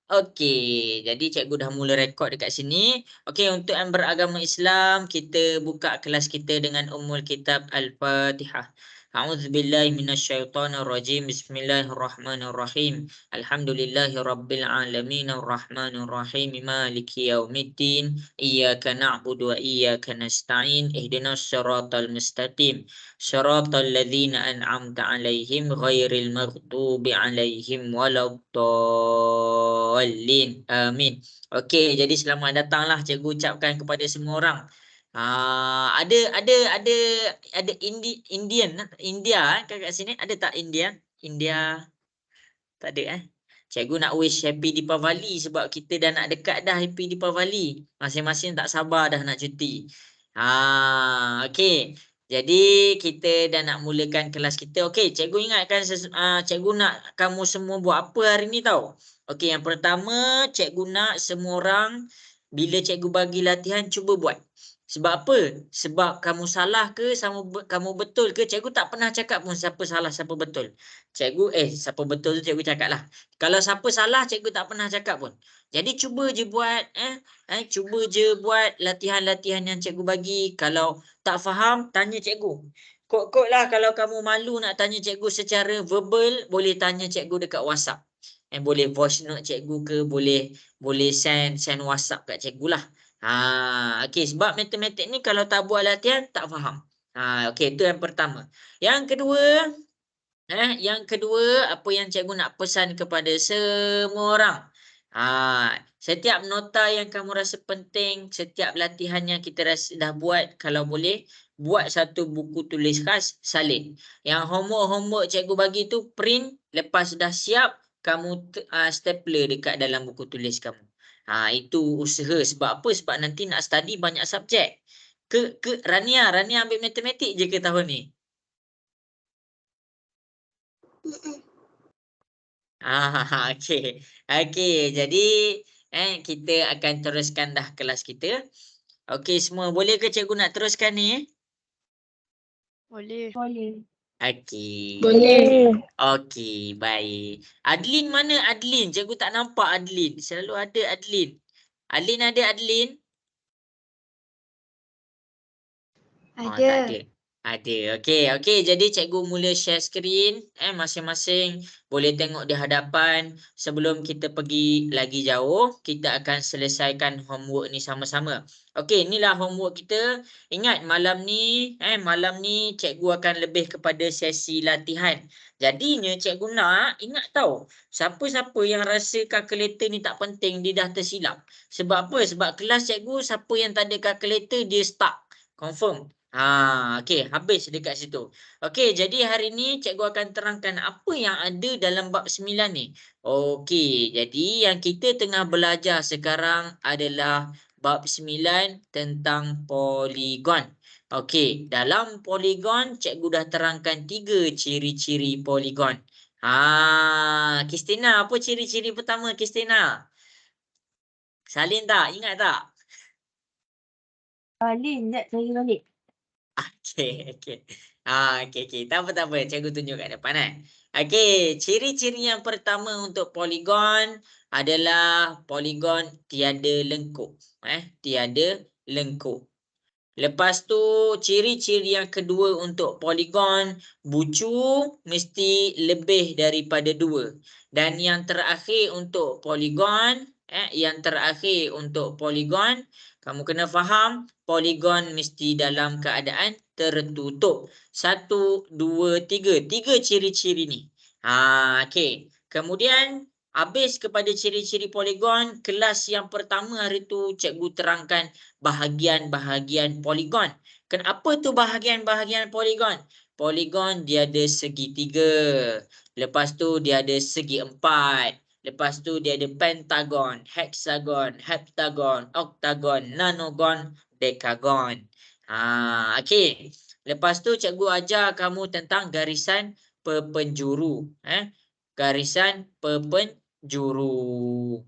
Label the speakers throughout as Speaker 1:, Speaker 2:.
Speaker 1: Okey, jadi cikgu dah mula rekod dekat sini. Okey, untuk yang beragama Islam, kita buka kelas kita dengan Ummul Kitab Al-Fatihah. A'udzubillahi minasyaitonirrajim. Bismillahirrahmanirrahim. Alhamdulillahirabbil alamin arrahmanirrahim maliki yaumiddin. Iyyaka na'budu wa iyyaka nasta'in. Ihdinas siratal mustaqim. Shiratal ladzina an'amta 'alaihim ghairil maghdubi 'alaihim waladdallin. Amin. Okey, jadi selamat datanglah cikgu ucapkan kepada semua orang. Ada India kat sini, ada tak India? India tak ada Cikgu nak wish happy Deepavali sebab kita dah nak dekat dah happy Deepavali. Masing-masing tak sabar dah nak cuti. Okey. Jadi kita dah nak mulakan kelas kita. Okey, cikgu ingatkan cikgu nak kamu semua buat apa hari ni tahu? Okey, yang pertama cikgu nak semua orang bila cikgu bagi latihan cuba buat. Sebab apa? Sebab kamu salah ke kamu betul ke, cikgu tak pernah cakap pun siapa salah siapa betul. Siapa betul tu cikgu cakap lah. Kalau siapa salah cikgu tak pernah cakap pun. Jadi cuba je buat cuba je buat latihan-latihan yang cikgu bagi. Kalau tak faham tanya cikgu. Kok lah kalau kamu malu nak tanya cikgu secara verbal, boleh tanya cikgu dekat WhatsApp. Boleh voice note cikgu ke, boleh send WhatsApp kat cikgu lah. Okey, sebab matematik ni kalau tak buat latihan tak faham. Okey, itu yang pertama. Yang kedua, apa yang cikgu nak pesan kepada semua orang. Setiap nota yang kamu rasa penting, setiap latihan yang kita rasa dah buat, kalau boleh buat satu buku tulis khas, salin. Yang homework cikgu bagi tu print, lepas dah siap kamu stapler dekat dalam buku tulis kamu. Itu usaha. Sebab apa? Sebab nanti nak study banyak subjek. Rania ambil matematik je ke tahun ni? Okey. Okey, jadi kita akan teruskan dah kelas kita. Okey semua, boleh ke cikgu nak teruskan ni?
Speaker 2: Boleh.
Speaker 1: Okey.
Speaker 3: Boleh.
Speaker 1: Okey, baik. Adlin mana Adlin? Cikgu tak nampak Adlin. Selalu ada Adlin. Adlin ada Adlin? Tak ada. Ada. Okey. Jadi cikgu mula share screen. Masing-masing boleh tengok di hadapan. Sebelum kita pergi lagi jauh, kita akan selesaikan homework ni sama-sama. Okey, inilah homework kita. Ingat malam ni cikgu akan lebih kepada sesi latihan. Jadinya cikgu nak ingat tahu, siapa-siapa yang rasa kalkulator ni tak penting, dia dah tersilap. Sebab apa? Sebab kelas cikgu siapa yang tak ada kalkulator dia stuck. Confirm. Okey, habis dekat situ. Okey, jadi hari ni cikgu akan terangkan apa yang ada dalam bab 9 ni. Okey, jadi yang kita tengah belajar sekarang adalah bab 9 tentang poligon. Okey, dalam poligon cikgu dah terangkan 3 ciri-ciri poligon. Kristina, apa ciri-ciri pertama Kristina? Salin tak? Ingat tak?
Speaker 3: Salin, sekejap saya balik.
Speaker 1: Okey. Tak apa. Cikgu tunjuk kat depan Okey, ciri-ciri yang pertama untuk poligon adalah poligon tiada lengkung. Tiada lengkung. Lepas tu ciri-ciri yang kedua untuk poligon, bucu mesti lebih daripada 2. Dan yang terakhir untuk poligon, kamu kena faham poligon mesti dalam keadaan tertutup. 1, 2, 3. 3 ciri-ciri ni. Okey. Kemudian habis kepada ciri-ciri poligon, kelas yang pertama hari tu cikgu terangkan bahagian-bahagian poligon. Kenapa tu bahagian-bahagian poligon? Poligon dia ada segi 3. Lepas tu dia ada segi 4. Lepas tu dia ada pentagon, hexagon, heptagon, oktagon, nanogon, dekagon. Okey. Lepas tu cikgu ajar kamu tentang garisan perpenjuru. Garisan perpenjuru.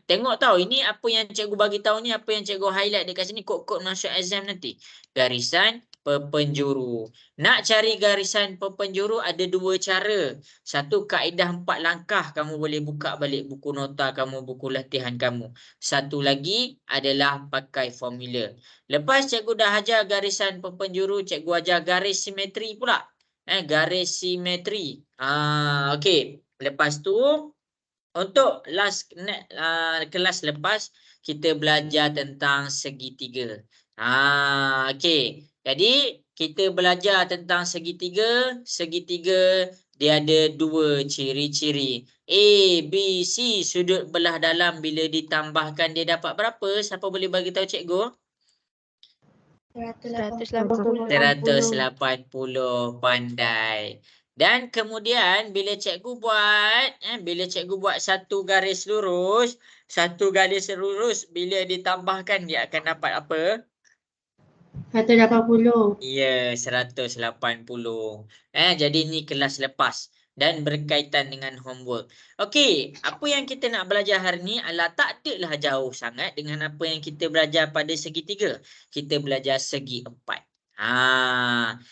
Speaker 1: Tengok tahu ini apa yang cikgu bagi tahu ni, apa yang cikgu highlight dekat sini, kod-kod masuk exam nanti. Garisan perpenjuru. Nak cari garisan perpenjuru ada dua cara. Satu, kaedah 4 langkah. Kamu boleh buka balik buku nota kamu, buku latihan kamu. Satu lagi adalah pakai formula. Lepas cikgu dah ajar garisan perpenjuru, cikgu ajar garis simetri pula. Garis simetri. Okey. Lepas tu, untuk kelas lepas, kita belajar tentang segitiga. Okey. Jadi, kita belajar tentang segitiga. Segitiga, dia ada dua ciri-ciri. A, B, C, sudut belah dalam bila ditambahkan dia dapat berapa? Siapa boleh bagi tahu cikgu?
Speaker 2: 180.
Speaker 1: 180, pandai. Dan kemudian bila cikgu buat satu garis lurus, bila ditambahkan dia akan dapat apa?
Speaker 3: 180.
Speaker 1: Ya, 180. Jadi ni kelas lepas dan berkaitan dengan homework. Okey, apa yang kita nak belajar hari ni adalah tak adalah jauh sangat dengan apa yang kita belajar pada segitiga. Kita belajar segi empat.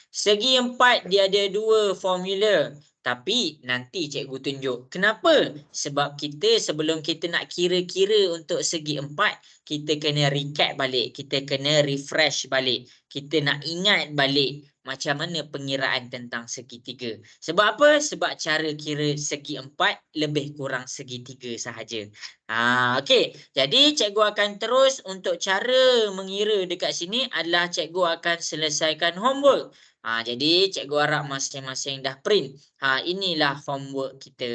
Speaker 1: Segi empat dia ada dua formula. Tapi nanti cikgu tunjuk. Kenapa? Sebab kita sebelum kita nak kira-kira untuk segi empat, kita kena recap balik. Kita kena refresh balik. Kita nak ingat balik macam mana pengiraan tentang segitiga. Sebab apa? Sebab cara kira segi empat lebih kurang segitiga sahaja. Okey. Jadi cikgu akan terus untuk cara mengira dekat sini adalah cikgu akan selesaikan homework. Jadi cikgu harap masing-masing dah print. Inilah homework kita.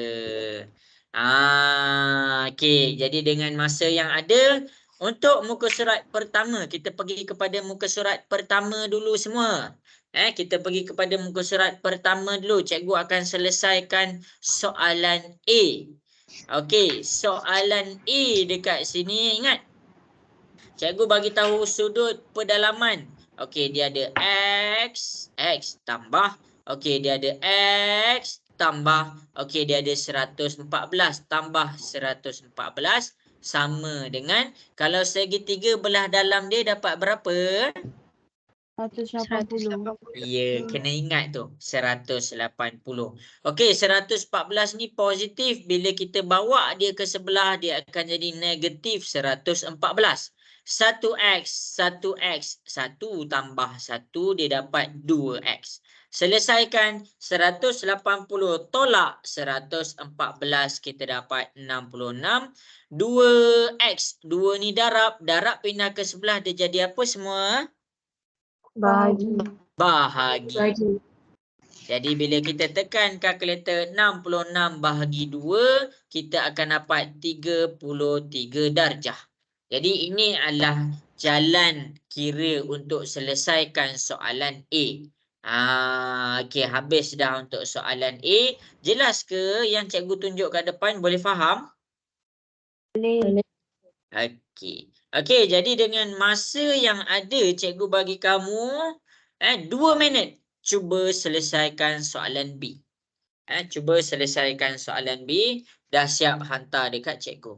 Speaker 1: Okey. Jadi dengan masa yang ada, untuk muka surat pertama, kita pergi kepada muka surat pertama dulu semua. Kita pergi kepada muka surat pertama dulu. Cikgu akan selesaikan soalan A. Okey, soalan A dekat sini, ingat. Cikgu bagi tahu sudut pedalaman. Okey, dia ada X tambah. Okey, dia ada X tambah. Okey, dia ada 114 tambah 114. Sama dengan kalau segitiga belah dalam dia dapat berapa?
Speaker 3: 180.
Speaker 1: Ya, kena ingat tu 180. Okey, 114 ni positif. Bila kita bawa dia ke sebelah, dia akan jadi negatif 114. 1x, 1 tambah 1 dia dapat 2x. Selesaikan 180 tolak 114 kita dapat 66. 2x, 2 ni darab pindah ke sebelah dia jadi apa semua?
Speaker 3: Bahagi.
Speaker 1: Jadi bila kita tekan kalkulator 66 bahagi 2, kita akan dapat 33 darjah. Jadi ini adalah jalan kira untuk selesaikan soalan A. Okey, habis dah untuk soalan A. Jelas ke yang cikgu tunjuk kat depan? Boleh faham?
Speaker 3: Boleh.
Speaker 1: Okey. Okey, jadi dengan masa yang ada cikgu bagi kamu 2 minit, cuba selesaikan soalan B. Cuba selesaikan soalan B. Dah siap hantar dekat cikgu.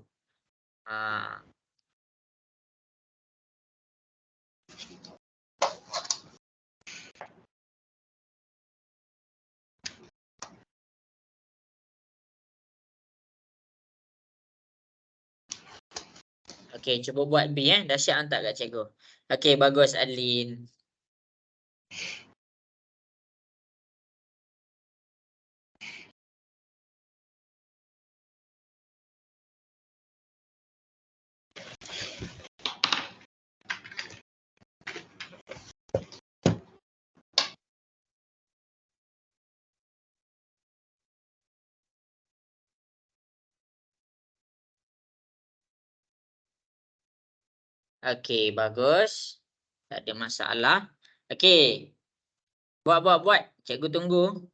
Speaker 1: Okey, cuba buat B dah siap hantar kat cikgu. Okey, bagus Adlin. Okey, bagus. Tak ada masalah. Okey. Buat. Cikgu tunggu.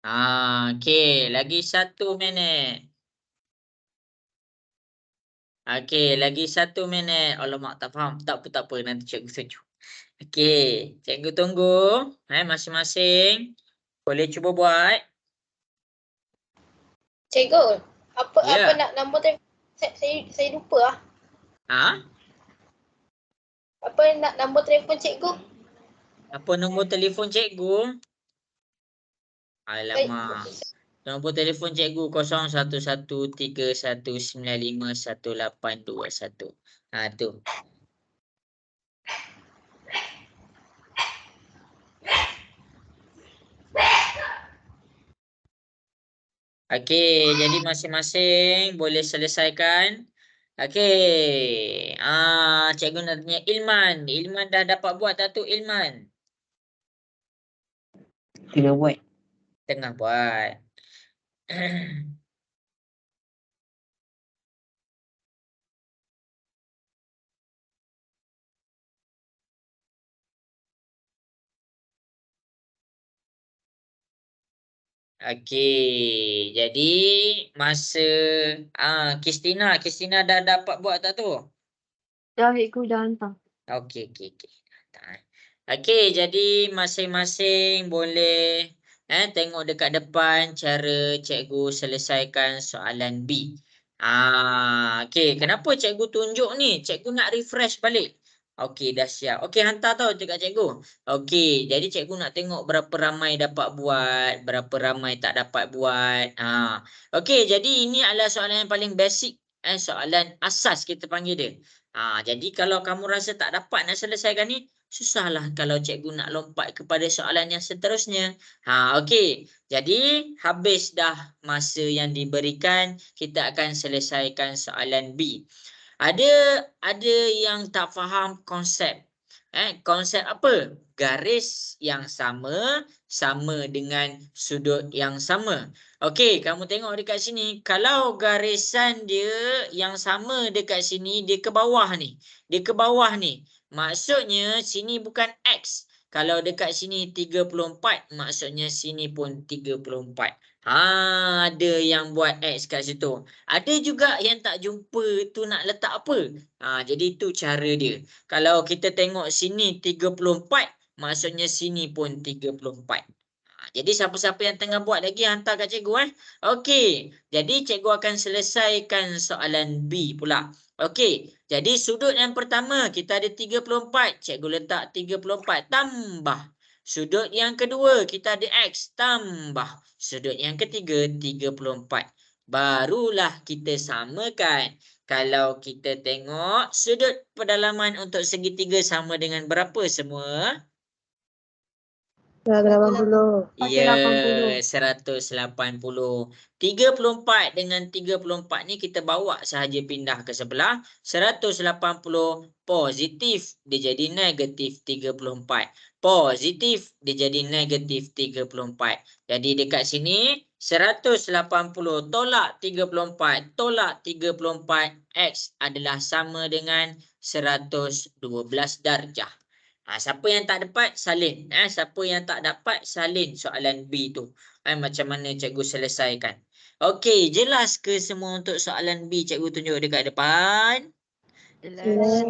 Speaker 1: Okey, lagi 1 minit. Okey, lagi 1 minit. Alamak, tak faham. Tak apa, nanti cikgu tunjuk. Okey, cikgu tunggu. Masing-masing boleh cuba buat.
Speaker 4: Cikgu, apa
Speaker 1: Ya.
Speaker 4: nak nombor telefon? Saya lupa lah.
Speaker 1: Ha?
Speaker 4: Apa nak nombor telefon cikgu?
Speaker 1: Apa nombor telefon cikgu? Alamak. Nombor telefon cikgu 011319511821. Tu. Okey, jadi masing-masing boleh selesaikan. Okey. Cikgu nak tanya Ilman. Ilman dah dapat buat tak tu Ilman?
Speaker 3: Tengah buat.
Speaker 1: Tengah buat. Okey, jadi masa Kristina dah dapat buat tak tu?
Speaker 3: Dah cikgu dah hantar.
Speaker 1: Okey. Okey, jadi masing-masing boleh tengok dekat depan cara cikgu selesaikan soalan B. Okey, kenapa cikgu tunjuk ni? Cikgu nak refresh balik. Okey, dah siap. Okey, hantar tau dekat cikgu. Okey, jadi cikgu nak tengok berapa ramai dapat buat, berapa ramai tak dapat buat. Okey, jadi ini adalah soalan yang paling basic, soalan asas kita panggil dia. Jadi kalau kamu rasa tak dapat nak selesaikan ni, susahlah kalau cikgu nak lompat kepada soalan yang seterusnya. Okey. Jadi habis dah masa yang diberikan, kita akan selesaikan soalan B. Ada yang tak faham konsep. Konsep apa? Garis yang sama dengan sudut yang sama. Okey, kamu tengok dekat sini. Kalau garisan dia yang sama dekat sini, dia ke bawah ni. Maksudnya sini bukan X. Kalau dekat sini 34, maksudnya sini pun 34. Ada yang buat X kat situ. Ada juga yang tak jumpa tu nak letak apa. Jadi tu cara dia. Kalau kita tengok sini 34, maksudnya sini pun 34. Jadi siapa-siapa yang tengah buat lagi hantar kat cikgu. Okey. Jadi cikgu akan selesaikan soalan B pula. Okey. Jadi sudut yang pertama kita ada 34. Cikgu letak 34 tambah. Sudut yang kedua kita ada X tambah. Sudut yang ketiga 34. Barulah kita samakan. Kalau kita tengok sudut pedalaman untuk segitiga sama dengan berapa semua?
Speaker 3: 180.
Speaker 1: Ya, 180. 34 dengan 34 ni kita bawa sahaja pindah ke sebelah. 180 positif, dia jadi negatif 34. Positif, dia jadi negatif 34. Jadi dekat sini 180 tolak 34 tolak 34 X adalah sama dengan 112 darjah. Siapa yang tak dapat salin. Siapa yang tak dapat salin soalan B tu. Macam mana cikgu selesaikan. Okey, jelas ke semua untuk soalan B? Cikgu tunjuk dekat depan.
Speaker 2: Jelas.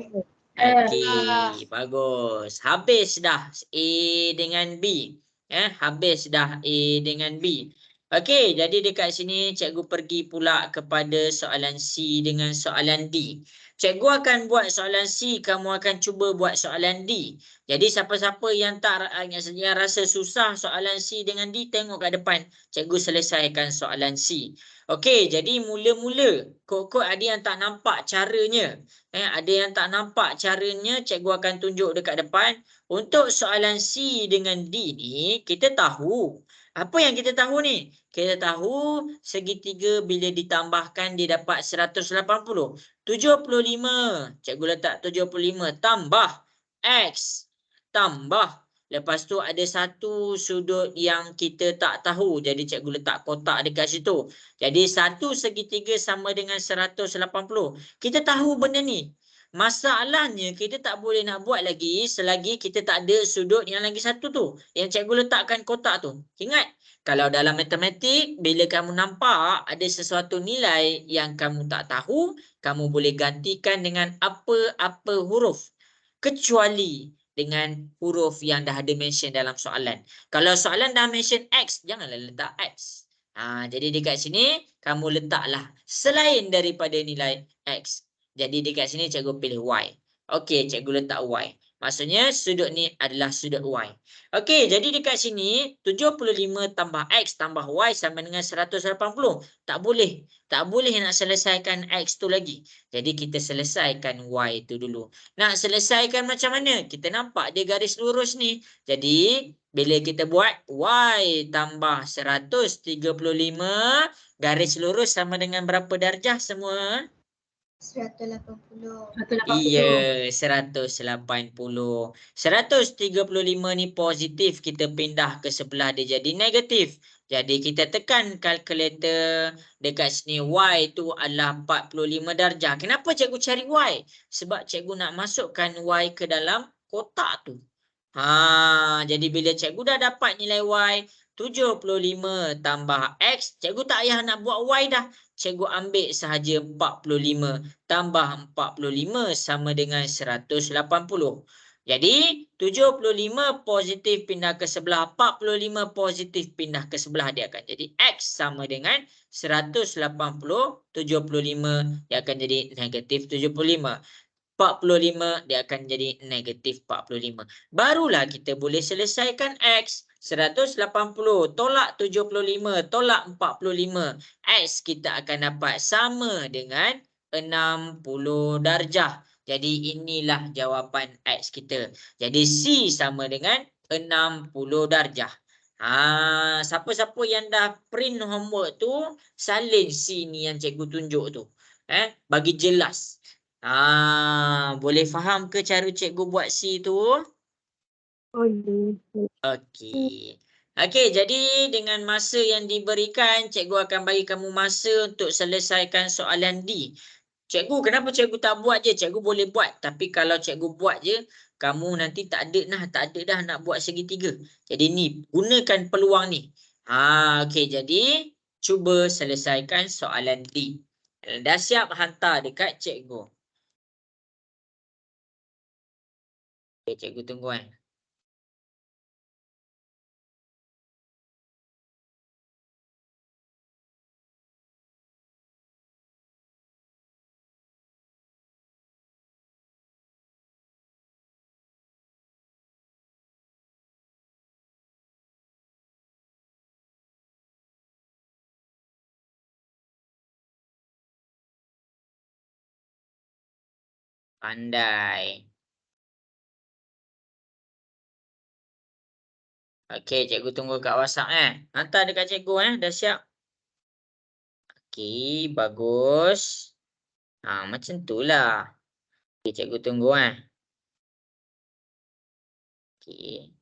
Speaker 1: Okey, bagus. Habis dah A dengan B. Habis dah A dengan B. Okey, jadi dekat sini cikgu pergi pula kepada soalan C dengan soalan D. Cikgu akan buat soalan C, kamu akan cuba buat soalan D. Jadi siapa-siapa yang rasa susah soalan C dengan D, tengok kat depan. Cikgu selesaikan soalan C. Okey, jadi mula-mula kok ada yang tak nampak caranya. Ada yang tak nampak caranya, cikgu akan tunjuk dekat depan. Untuk soalan C dengan D ni, kita tahu. Apa yang kita tahu ni? Kita tahu segitiga bila ditambahkan dia dapat 180. 75. Cikgu letak 75 tambah X tambah. Lepas tu ada satu sudut yang kita tak tahu. Jadi cikgu letak kotak dekat situ. Jadi satu segitiga sama dengan 180. Kita tahu benda ni. Masalahnya kita tak boleh nak buat lagi selagi kita tak ada sudut yang lagi satu tu. Yang cikgu letakkan kotak tu. Ingat, Kalau dalam matematik, bila kamu nampak ada sesuatu nilai yang kamu tak tahu, kamu boleh gantikan dengan apa-apa huruf. Kecuali dengan huruf yang dah ada mention dalam soalan. Kalau soalan dah mention X, janganlah letak X. Jadi dekat sini, kamu letaklah selain daripada nilai X. Jadi dekat sini cikgu pilih Y. Okey, cikgu letak Y. Maksudnya sudut ni adalah sudut Y. Okey, jadi dekat sini 75 tambah X tambah Y sama dengan 180. Tak boleh. Tak boleh nak selesaikan X tu lagi. Jadi kita selesaikan Y tu dulu. Nak selesaikan macam mana? Kita nampak dia garis lurus ni. Jadi bila kita buat Y tambah 135 garis lurus sama dengan berapa darjah semua?
Speaker 4: 180.
Speaker 1: Iya, 180. 135 ni positif, kita pindah ke sebelah dia jadi negatif. Jadi kita tekan kalkulator dekat sini Y tu adalah 45 darjah. Kenapa cikgu cari Y? Sebab cikgu nak masukkan Y ke dalam kotak tu. Jadi bila cikgu dah dapat nilai Y 75 tambah X, cikgu tak payah nak buat Y dah. Cikgu ambil sahaja 45 tambah 45 sama dengan 180. Jadi 75 positif pindah ke sebelah, 45 positif pindah ke sebelah, dia akan jadi X sama dengan 180, 75 dia akan jadi negatif 75. 45 dia akan jadi negatif 45. Barulah kita boleh selesaikan X. 180 tolak 75 tolak 45. X kita akan dapat sama dengan 60 darjah. Jadi inilah jawapan X kita. Jadi C sama dengan 60 darjah. Siapa-siapa yang dah print homework tu, salin C ni yang cikgu tunjuk tu. Bagi jelas. Boleh faham ke cara cikgu buat C tu?
Speaker 3: Boleh.
Speaker 1: Okey. Okey, jadi dengan masa yang diberikan, cikgu akan bagi kamu masa untuk selesaikan soalan D. Cikgu, kenapa cikgu tak buat je? Cikgu boleh buat. Tapi kalau cikgu buat je, kamu nanti tak ada dah nak buat segitiga. Jadi ni, gunakan peluang ni. Okey, jadi cuba selesaikan soalan D. Dah siap, hantar dekat cikgu. Okay, cikgu tunggu Pandai. Okey, cikgu tunggu kat WhatsApp Hantar dekat cikgu dah siap. Okey, bagus. Macam tu lah. Okey, cikgu tunggu Okey.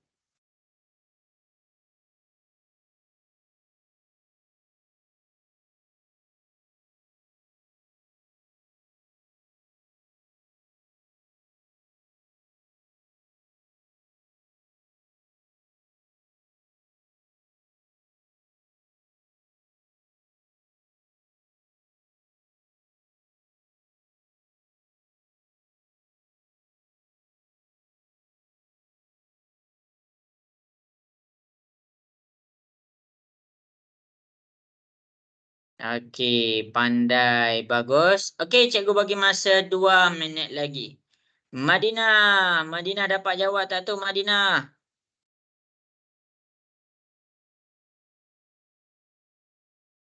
Speaker 1: Okey, pandai. Bagus. Okey, cikgu bagi masa 2 minit lagi. Madinah. Madinah dapat jawab tak tu, Madinah?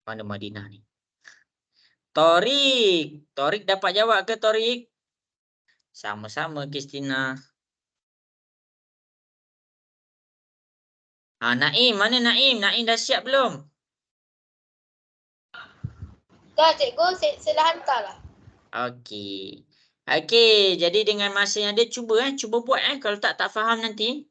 Speaker 1: Mana Madinah ni? Torik. Torik dapat jawab ke, Torik? Sama-sama, Kristina. Naim. Mana Naim? Naim dah siap belum?
Speaker 4: Dah cikgu, saya dah hantar lah.
Speaker 1: Okey. Okey, jadi dengan masa yang ada, cuba buat kalau tak faham nanti.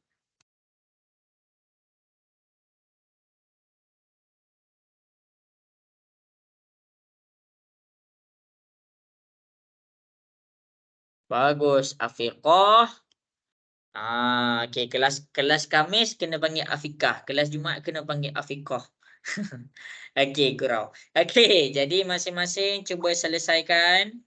Speaker 1: Bagus, Afiqah. Okey, kelas Khamis kena panggil Afikah, kelas Jumaat kena panggil Afikah. Okey, gurau. Okey, jadi masing-masing cuba selesaikan.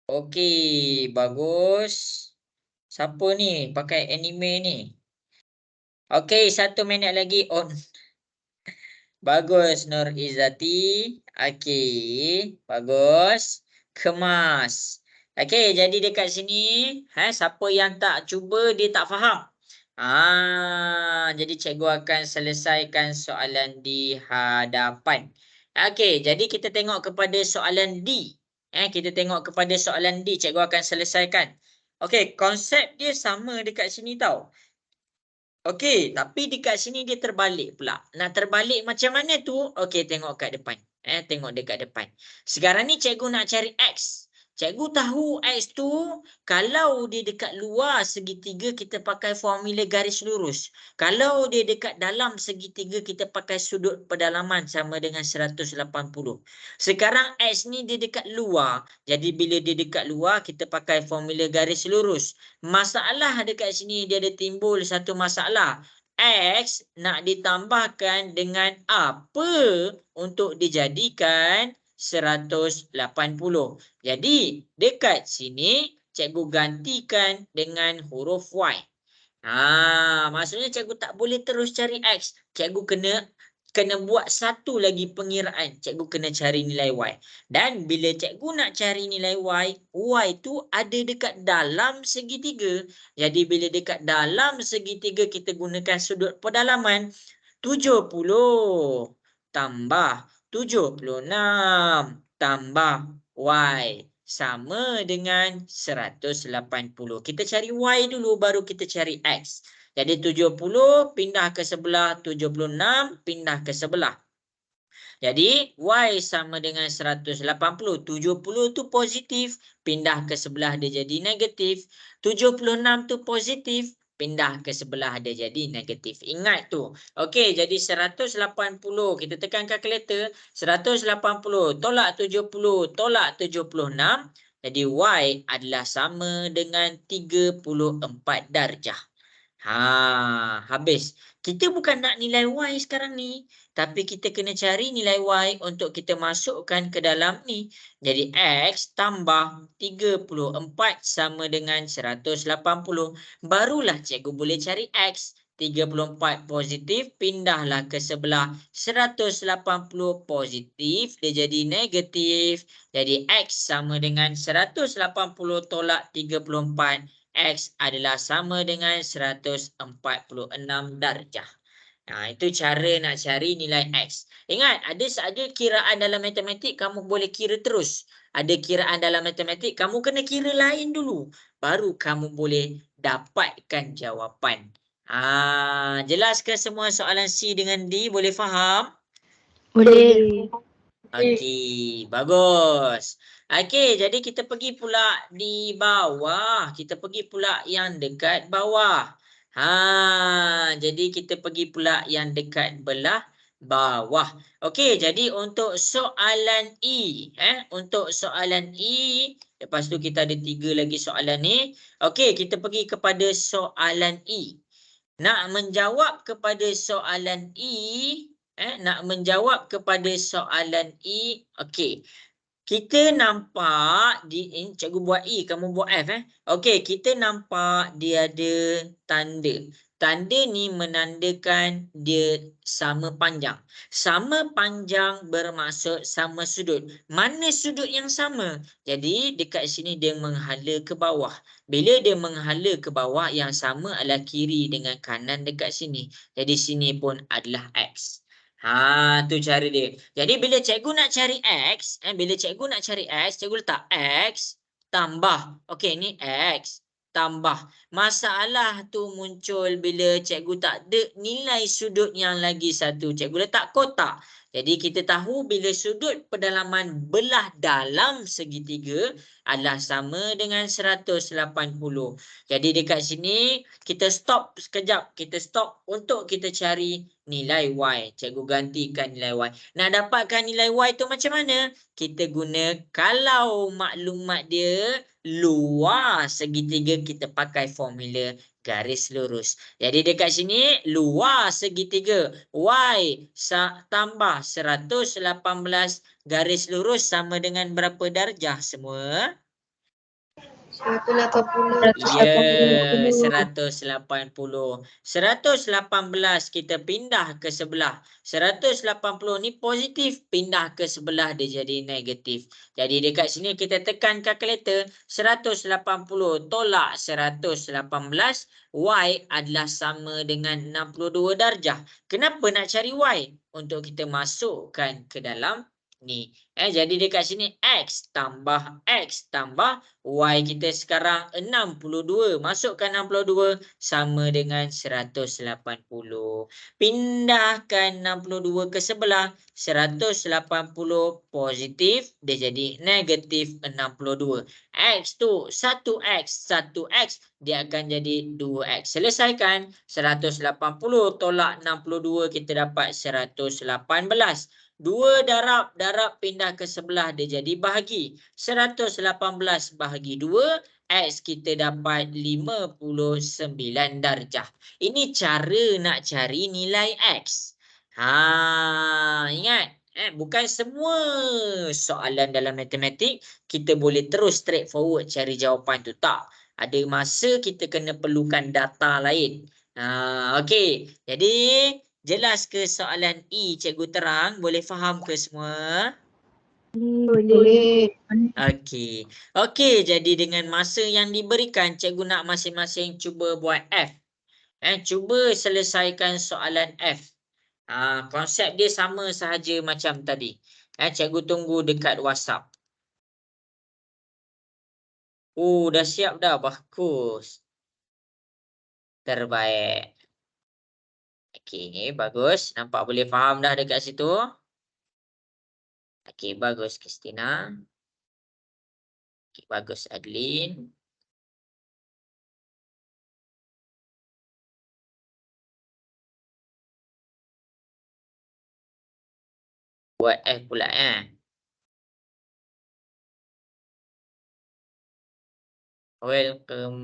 Speaker 1: Okey, bagus. Siapa ni pakai anime ni? Okey, 1 minit lagi on. Bagus Nur Izzati. Okey, bagus. Kemas. Okey, jadi dekat sini, siapa yang tak cuba dia tak faham. Jadi cikgu akan selesaikan soalan di hadapan. Okey, jadi kita tengok kepada soalan D. Kita tengok kepada soalan D, cikgu akan selesaikan. Okey, konsep dia sama dekat sini tau. Okey, tapi dekat sini dia terbalik pula. Nak terbalik macam mana tu? Okey, tengok kat depan. Tengok dekat depan. Sekarang ni cikgu nak cari X. Cikgu tahu X tu kalau dia dekat luar segitiga kita pakai formula garis lurus. Kalau dia dekat dalam segitiga kita pakai sudut pedalaman sama dengan 180. Sekarang X ni dia dekat luar. Jadi bila dia dekat luar kita pakai formula garis lurus. Masalah dekat sini dia ada timbul satu masalah. X nak ditambahkan dengan apa untuk dijadikan 180. Jadi dekat sini cikgu gantikan dengan huruf Y. Maksudnya cikgu tak boleh terus cari X. Cikgu kena buat satu lagi pengiraan. Cikgu kena cari nilai Y. Dan bila cikgu nak cari nilai Y, Y tu ada dekat dalam segitiga. Jadi bila dekat dalam segitiga kita gunakan sudut pedalaman 70 tambah 76 tambah Y sama dengan 180. Kita cari Y dulu baru kita cari X. Jadi 70 pindah ke sebelah, 76 pindah ke sebelah. Jadi Y sama dengan 180. 70 tu positif, pindah ke sebelah dia jadi negatif. 76 tu positif, pindah ke sebelah dia jadi negatif. Ingat tu. Okey, jadi 180. Kita tekan kalkulator. 180 tolak 70 tolak 76. Jadi Y adalah sama dengan 34 darjah. Habis. Kita bukan nak nilai Y sekarang ni. Tapi kita kena cari nilai Y untuk kita masukkan ke dalam ni. Jadi X tambah 34 sama dengan 180. Barulah cikgu boleh cari X. 34 positif, pindahlah ke sebelah 180 positif, dia jadi negatif. Jadi X sama dengan 180 tolak 34. X adalah sama dengan 146 darjah. Itu cara nak cari nilai X. Ingat, ada saja kiraan dalam matematik kamu boleh kira terus. Ada kiraan dalam matematik kamu kena kira lain dulu. Baru kamu boleh dapatkan jawapan. Jelas ke semua soalan C dengan D? Boleh faham?
Speaker 2: Boleh.
Speaker 1: Okey, bagus. Okey, jadi kita pergi pula di bawah. Kita pergi pula yang dekat bawah. Jadi kita pergi pula yang dekat belah bawah. Okey, jadi untuk soalan E, untuk soalan E, lepas tu kita ada 3 lagi soalan ni. Okey, kita pergi kepada soalan E. Nak menjawab kepada soalan E, nak menjawab kepada soalan E, okey. Kita nampak cikgu buat E, kamu buat F. Okey, kita nampak dia ada tanda. Tanda ni menandakan dia sama panjang. Sama panjang bermaksud sama sudut. Mana sudut yang sama? Jadi dekat sini dia menghala ke bawah. Bila dia menghala ke bawah, yang sama adalah kiri dengan kanan dekat sini. Jadi sini pun adalah X. Tu cara dia. Jadi bila cikgu nak cari X, cikgu letak X tambah. Okey, ni X tambah. Masalah tu muncul bila cikgu tak ada nilai sudut yang lagi satu. Cikgu letak kotak. Jadi kita tahu bila sudut pedalaman belah dalam segitiga adalah sama dengan 180. Jadi dekat sini kita stop sekejap. Kita stop untuk kita cari nilai Y. Cikgu gantikan nilai Y. Nak dapatkan nilai Y tu macam mana? Kita guna kalau maklumat dia luar segitiga, kita pakai formula garis lurus. Jadi dekat sini luar segitiga Y tambah 118 garis lurus sama dengan berapa darjah semua?
Speaker 4: 180.
Speaker 1: Ya, 180. 118 kita pindah ke sebelah. 180 ni positif, pindah ke sebelah dia jadi negatif. Jadi dekat sini kita tekan kalkulator, 180 tolak 118, Y adalah sama dengan 62 darjah. Kenapa nak cari Y? Untuk kita masukkan ke dalam ni. Jadi dekat sini X tambah Y kita sekarang 62. Masukkan 62 sama dengan 180. Pindahkan 62 ke sebelah. 180 positif. Dia jadi negatif 62. X tu 1X. Dia akan jadi 2X. Selesaikan. 180 tolak 62 kita dapat 118. 2 darab pindah ke sebelah dia jadi bahagi. 118 bahagi 2, X kita dapat 59 darjah. Ini cara nak cari nilai X. Ingat. Bukan semua soalan dalam matematik kita boleh terus straightforward cari jawapan tu. Tak. Ada masa kita kena perlukan data lain. Okey. Jadi jelas ke soalan E cikgu terang? Boleh faham ke semua?
Speaker 3: Boleh.
Speaker 1: Okey. Okey, jadi dengan masa yang diberikan, cikgu nak masing-masing cuba buat F. Cuba selesaikan soalan F. Konsep dia sama sahaja macam tadi. Cikgu tunggu dekat WhatsApp. Dah siap dah. Bagus. Terbaik. Okey, bagus. Nampak boleh faham dah dekat situ? Okey, bagus Kristina. Okey, bagus Adeline. Buat F pula Welcome.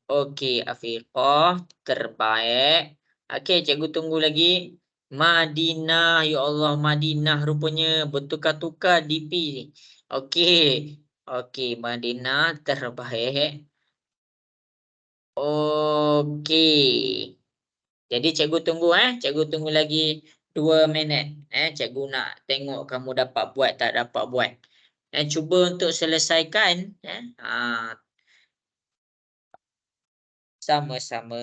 Speaker 1: Okey, Afiqah. Terbaik. Okey, cikgu tunggu lagi. Madinah. Ya Allah, Madinah rupanya bertukar-tukar DP. Okey. Okey, Madinah. Terbaik. Okey. Jadi cikgu tunggu Cikgu tunggu lagi 2 minit. Cikgu nak tengok kamu dapat buat tak dapat buat. Cuba untuk selesaikan. Sama-sama.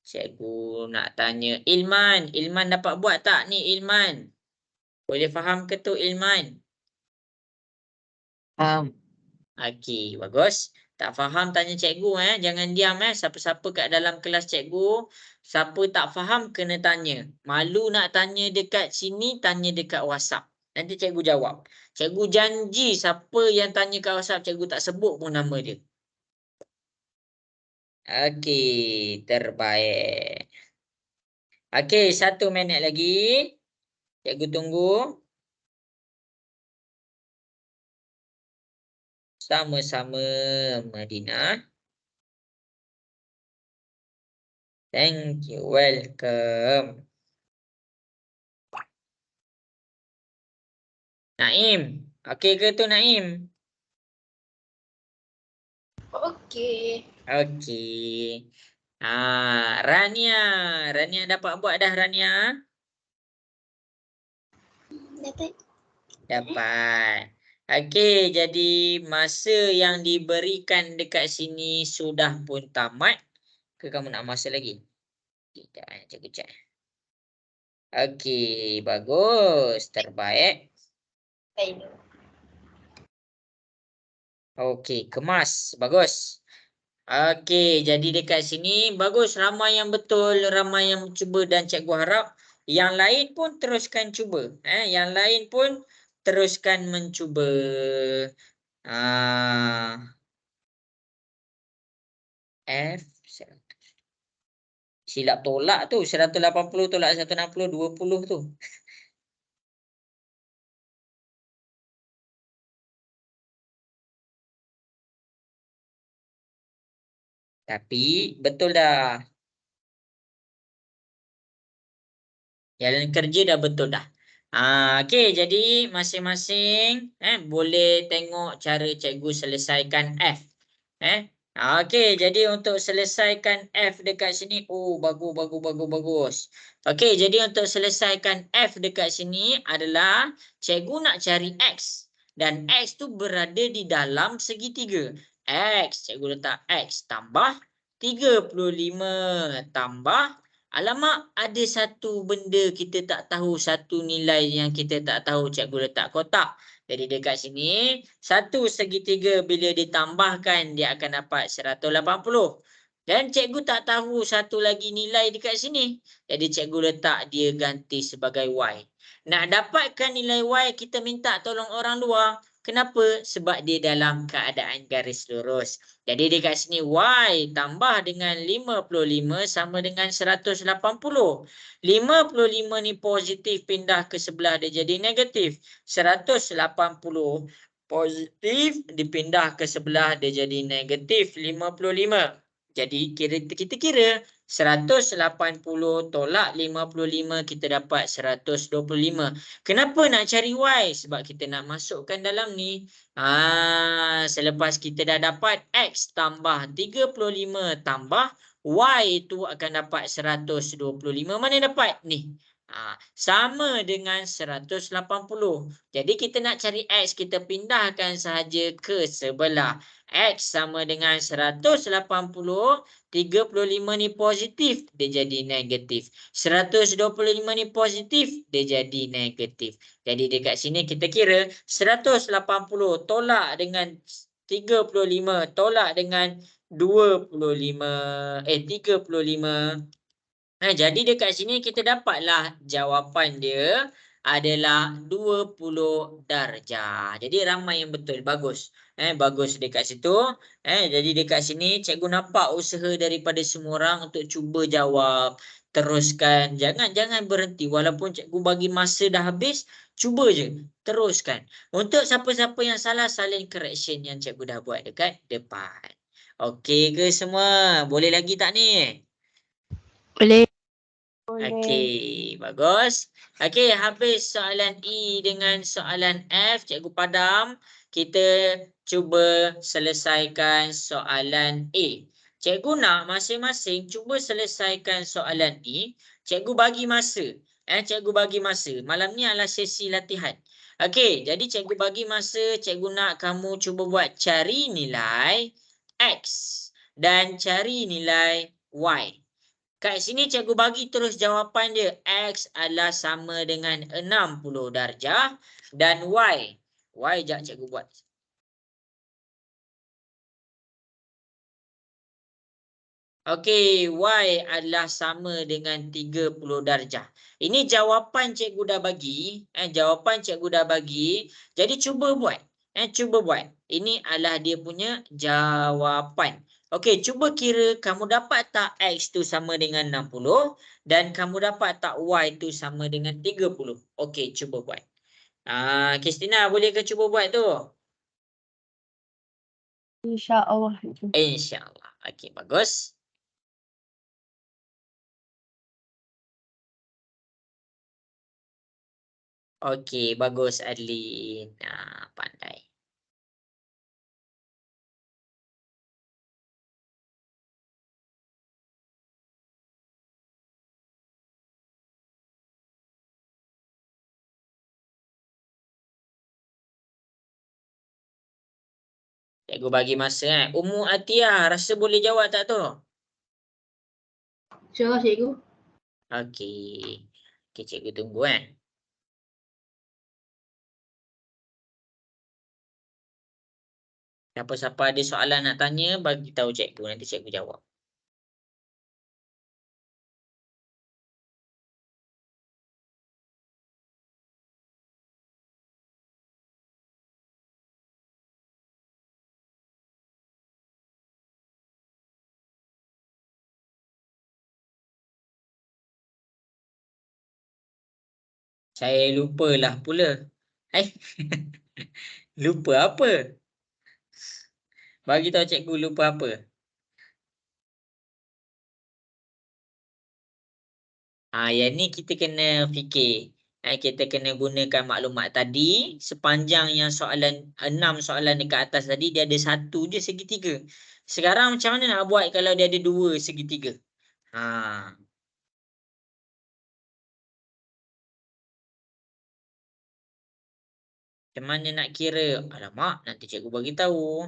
Speaker 1: Cikgu nak tanya Ilman. Ilman dapat buat tak ni Ilman? Boleh faham ke tu Ilman?
Speaker 2: Faham.
Speaker 1: Okey, bagus. Tak faham tanya cikgu Jangan diam Siapa-siapa kat dalam kelas cikgu, siapa tak faham kena tanya. Malu nak tanya dekat sini, tanya dekat WhatsApp. Nanti cikgu jawab. Cikgu janji siapa yang tanya kat WhatsApp, cikgu tak sebut pun nama dia. Okey, terbaik. Okey, 1 minit lagi. Cikgu tunggu. Sama-sama Madinah. Thank you. Welcome. Naim. Okey ke tu Naim?
Speaker 4: Okey.
Speaker 1: Okey. Rania. Rania dapat buat dah Rania?
Speaker 4: Dapat.
Speaker 1: Dapat. Okey, jadi masa yang diberikan dekat sini sudah pun tamat. Ke kamu nak masa lagi? Tidak, cikgu cek. Okey, bagus. Terbaik.
Speaker 4: Baik.
Speaker 1: Okey, kemas. Bagus. Okey, jadi dekat sini bagus, ramai yang betul, ramai yang cuba dan cikgu harap yang lain pun teruskan cuba. Yang lain pun teruskan mencuba. F silap tolak tu 180 tolak 160 20 tu. Tapi betul dah. Jalan kerja dah betul dah. Okey, jadi masing-masing boleh tengok cara cikgu selesaikan F. Okey, jadi untuk selesaikan F dekat sini, bagus. Okey, jadi untuk selesaikan F dekat sini adalah cikgu nak cari X dan X tu berada di dalam segitiga. X, cikgu letak X tambah 35 tambah, alamak, ada satu benda kita tak tahu, satu nilai yang kita tak tahu, cikgu letak kotak. Jadi dekat sini, satu segitiga bila ditambahkan, dia akan dapat 180. Dan cikgu tak tahu satu lagi nilai dekat sini. Jadi cikgu letak dia ganti sebagai Y. Nak dapatkan nilai Y, kita minta tolong orang luar. Kenapa? Sebab dia dalam keadaan garis lurus. Jadi dekat sini Y tambah dengan 55 sama dengan 180. 55 ni positif pindah ke sebelah dia jadi negatif. 180 positif dipindah ke sebelah dia jadi negatif 55. Jadi kita kira 180 tolak 55 kita dapat 125. Kenapa nak cari Y? Sebab kita nak masukkan dalam ni. Selepas kita dah dapat X tambah 35 tambah Y itu akan dapat 125. Mana dapat? Ni. Sama dengan 180. Jadi kita nak cari X, kita pindahkan sahaja ke sebelah. X sama dengan 180. 35 ni positif, dia jadi negatif. 125 ni positif, dia jadi negatif. Jadi dekat sini kita kira 180 tolak dengan 35 tolak dengan 35. Jadi dekat sini kita dapatlah jawapan dia adalah 20 darjah. Jadi ramai yang betul. Bagus. Bagus dekat situ. Jadi dekat sini cikgu nampak usaha daripada semua orang untuk cuba jawab. Teruskan. Jangan berhenti. Walaupun cikgu bagi masa dah habis, cuba je. Teruskan. Untuk siapa-siapa yang salah, salin correction yang cikgu dah buat dekat depan. Okey ke semua? Boleh lagi tak ni?
Speaker 2: Boleh.
Speaker 1: Okey, bagus. Okey, habis soalan E dengan soalan F. Cikgu padam. Kita cuba selesaikan soalan A. Cikgu nak masing-masing cuba selesaikan soalan E. Cikgu bagi masa. Cikgu bagi masa. Malam ni adalah sesi latihan. Okey, jadi cikgu bagi masa. Cikgu nak kamu cuba buat cari nilai X dan cari nilai Y. Kat sini cikgu bagi terus jawapan dia. X adalah sama dengan 60 darjah dan Y. Y sekejap cikgu buat. Okey, Y adalah sama dengan 30 darjah. Ini jawapan cikgu dah bagi. Jawapan cikgu dah bagi. Jadi cuba buat. Cuba buat. Ini adalah dia punya jawapan. Okey, cuba kira kamu dapat tak X tu sama dengan 60 dan kamu dapat tak Y tu sama dengan 30. Okey, cuba buat. Kristina, boleh ke cuba buat tu?
Speaker 3: InsyaAllah.
Speaker 1: InsyaAllah. Okey, bagus. Okey, bagus Adlin. Pandai. Cikgu bagi masa. Ummu Atiyah, rasa boleh jawab tak tu?
Speaker 4: InsyaAllah cikgu.
Speaker 1: Okey. Okey, cikgu tunggu Siapa-siapa ada soalan nak tanya, bagi tahu cikgu, nanti cikgu jawab. Saya lupalah pula. Lupa apa? Bagi tahu cikgu lupa apa? Yang ni kita kena fikir. Kita kena gunakan maklumat tadi. Sepanjang yang soalan 6 soalan dekat atas tadi, dia ada satu je segitiga. Sekarang macam mana nak buat kalau dia ada 2 segitiga? Macam mana nak kira? Alamak, nanti cikgu bagi tahu.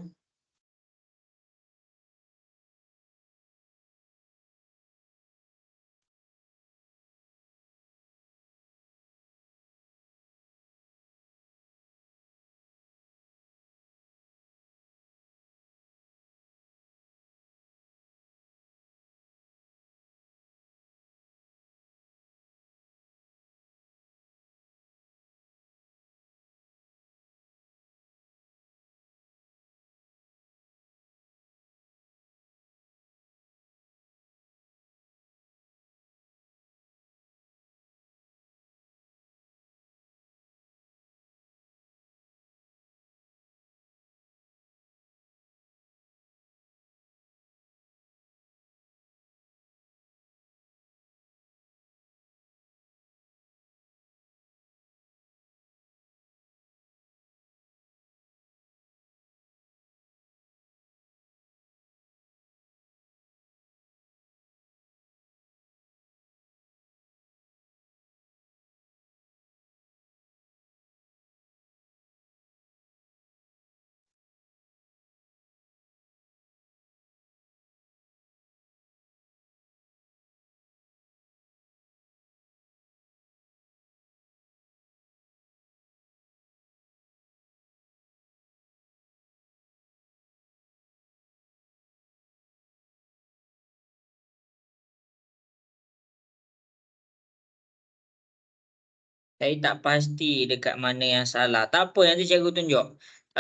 Speaker 1: Saya tak pasti dekat mana yang salah. Tak apa, nanti cikgu tunjuk.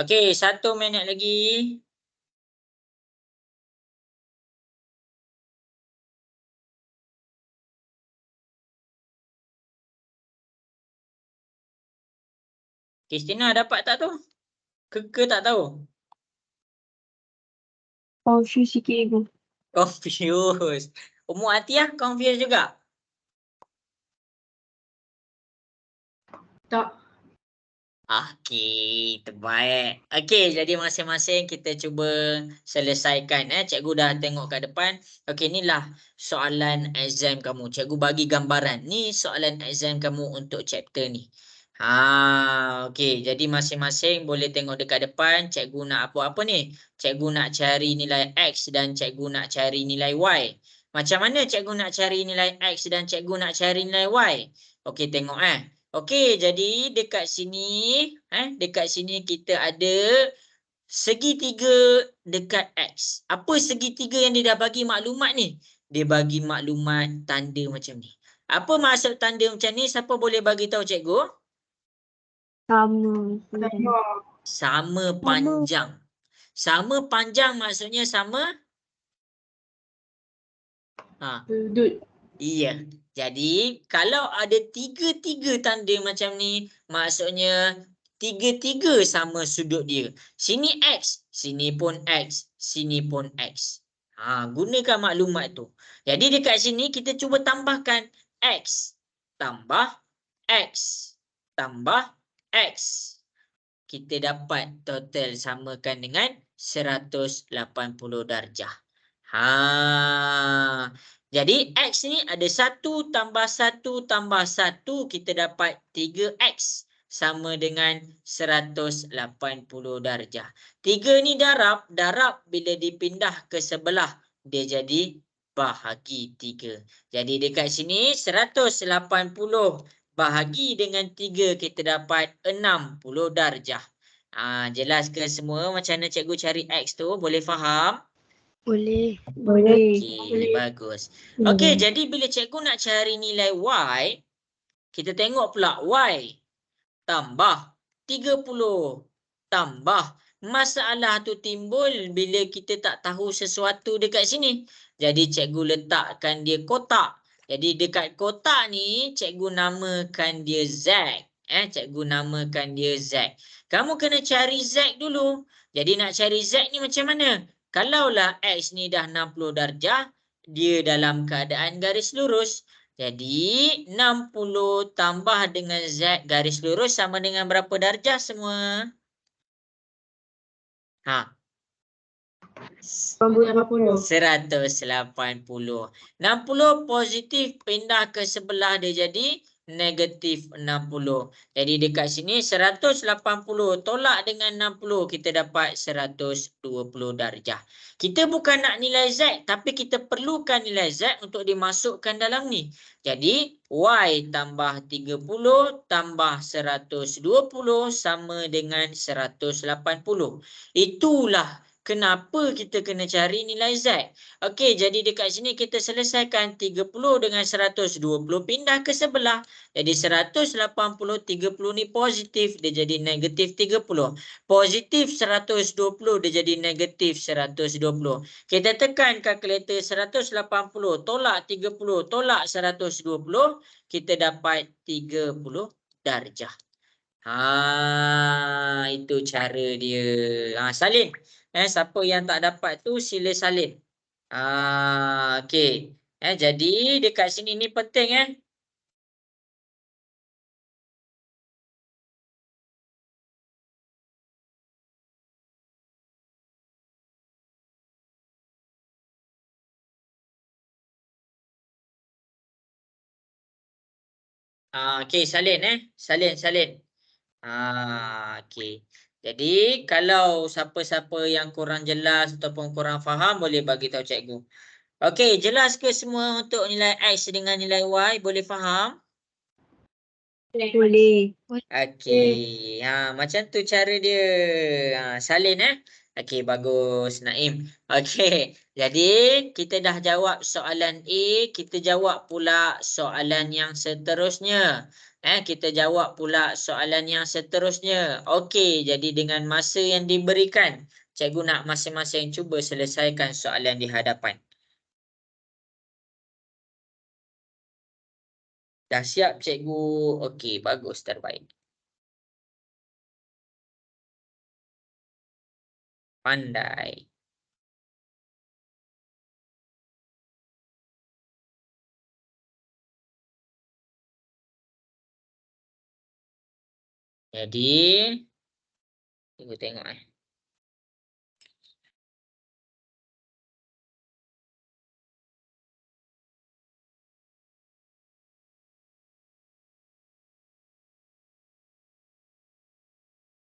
Speaker 1: Okey, 1 minit lagi. Kristina dapat tak tu? Ke tak tahu?
Speaker 2: Confuse sikit ibu.
Speaker 1: Confused. Umur Atiyah confused juga?
Speaker 3: Tak.
Speaker 1: Okey, terbaik. Okey, jadi masing-masing kita cuba selesaikan. Cikgu dah tengok kat depan. Okey, inilah soalan exam kamu. Cikgu bagi gambaran. Ni soalan exam kamu untuk chapter ni. Okey, jadi masing-masing boleh tengok dekat depan. Cikgu nak apa ni? Cikgu nak cari nilai X dan cikgu nak cari nilai Y. Macam mana cikgu nak cari nilai X dan cikgu nak cari nilai Y? Okey, tengok Okey, jadi dekat sini kita ada segitiga dekat X. Apa segitiga yang dia dah bagi maklumat ni? Dia bagi maklumat tanda macam ni. Apa maksud tanda macam ni? Siapa boleh bagi tahu cikgu? Sama panjang. Sama panjang maksudnya sama?
Speaker 3: Sudut.
Speaker 1: Iya. Jadi kalau ada tiga-tiga tanda macam ni, maksudnya tiga-tiga sama sudut dia. Sini X, sini pun X, sini pun X. Gunakan maklumat tu. Jadi dekat sini kita cuba tambahkan X tambah X tambah X. Kita dapat total samakan dengan 180 darjah. Jadi X ni ada 1 tambah 1 tambah 1, kita dapat 3X sama dengan 180 darjah. 3 ni darab bila dipindah ke sebelah dia jadi bahagi 3. Jadi dekat sini 180 bahagi dengan 3 kita dapat 60 darjah. Jelas ke semua macam mana cikgu cari X tu? Boleh faham?
Speaker 3: Boleh.
Speaker 2: Boleh.
Speaker 1: Okey, bagus. Okey, jadi bila cikgu nak cari nilai Y, kita tengok pula Y tambah 30 tambah. Masalah tu timbul bila kita tak tahu sesuatu dekat sini. Jadi cikgu letakkan dia kotak. Jadi dekat kotak ni cikgu namakan dia Z. Cikgu namakan dia Z. Kamu kena cari Z dulu. Jadi nak cari Z ni macam mana? Kalaulah X ni dah 60 darjah, dia dalam keadaan garis lurus. Jadi 60 tambah dengan Z garis lurus sama dengan berapa darjah semua?
Speaker 3: 80.
Speaker 1: 180. 60 positif pindah ke sebelah dia jadi negatif 60. Jadi dekat sini 180 tolak dengan 60 kita dapat 120 darjah. Kita bukan nak nilai Z tapi kita perlukan nilai Z untuk dimasukkan dalam ni. Jadi Y tambah 30 tambah 120 sama dengan 180. Itulah kenapa kita kena cari nilai Z. Okey, jadi dekat sini kita selesaikan 30 dengan 120 pindah ke sebelah. Jadi 180, 30 ni positif, dia jadi negatif 30. Positif 120, dia jadi negatif 120. Kita tekan kalkulator 180 tolak 30 tolak 120, kita dapat 30 darjah. Itu cara dia. Salin. Siapa yang tak dapat tu sila salin. Okey. Jadi dekat sini ni penting okey, salin salin. Okey. Jadi kalau siapa-siapa yang kurang jelas ataupun kurang faham boleh bagi tahu cikgu. Okey, jelas ke semua untuk nilai X dengan nilai Y? Boleh faham?
Speaker 2: Boleh.
Speaker 1: Okey. Macam tu cara dia. Salin Okey, bagus Naim. Okey. Jadi kita dah jawab soalan A, kita jawab pula soalan yang seterusnya. Kita jawab pula soalan yang seterusnya. Okey, jadi dengan masa yang diberikan, cikgu nak masing-masing cuba selesaikan soalan di hadapan. Dah siap cikgu? Okey, bagus, terbaik. Pandai. Jadi cikgu tengok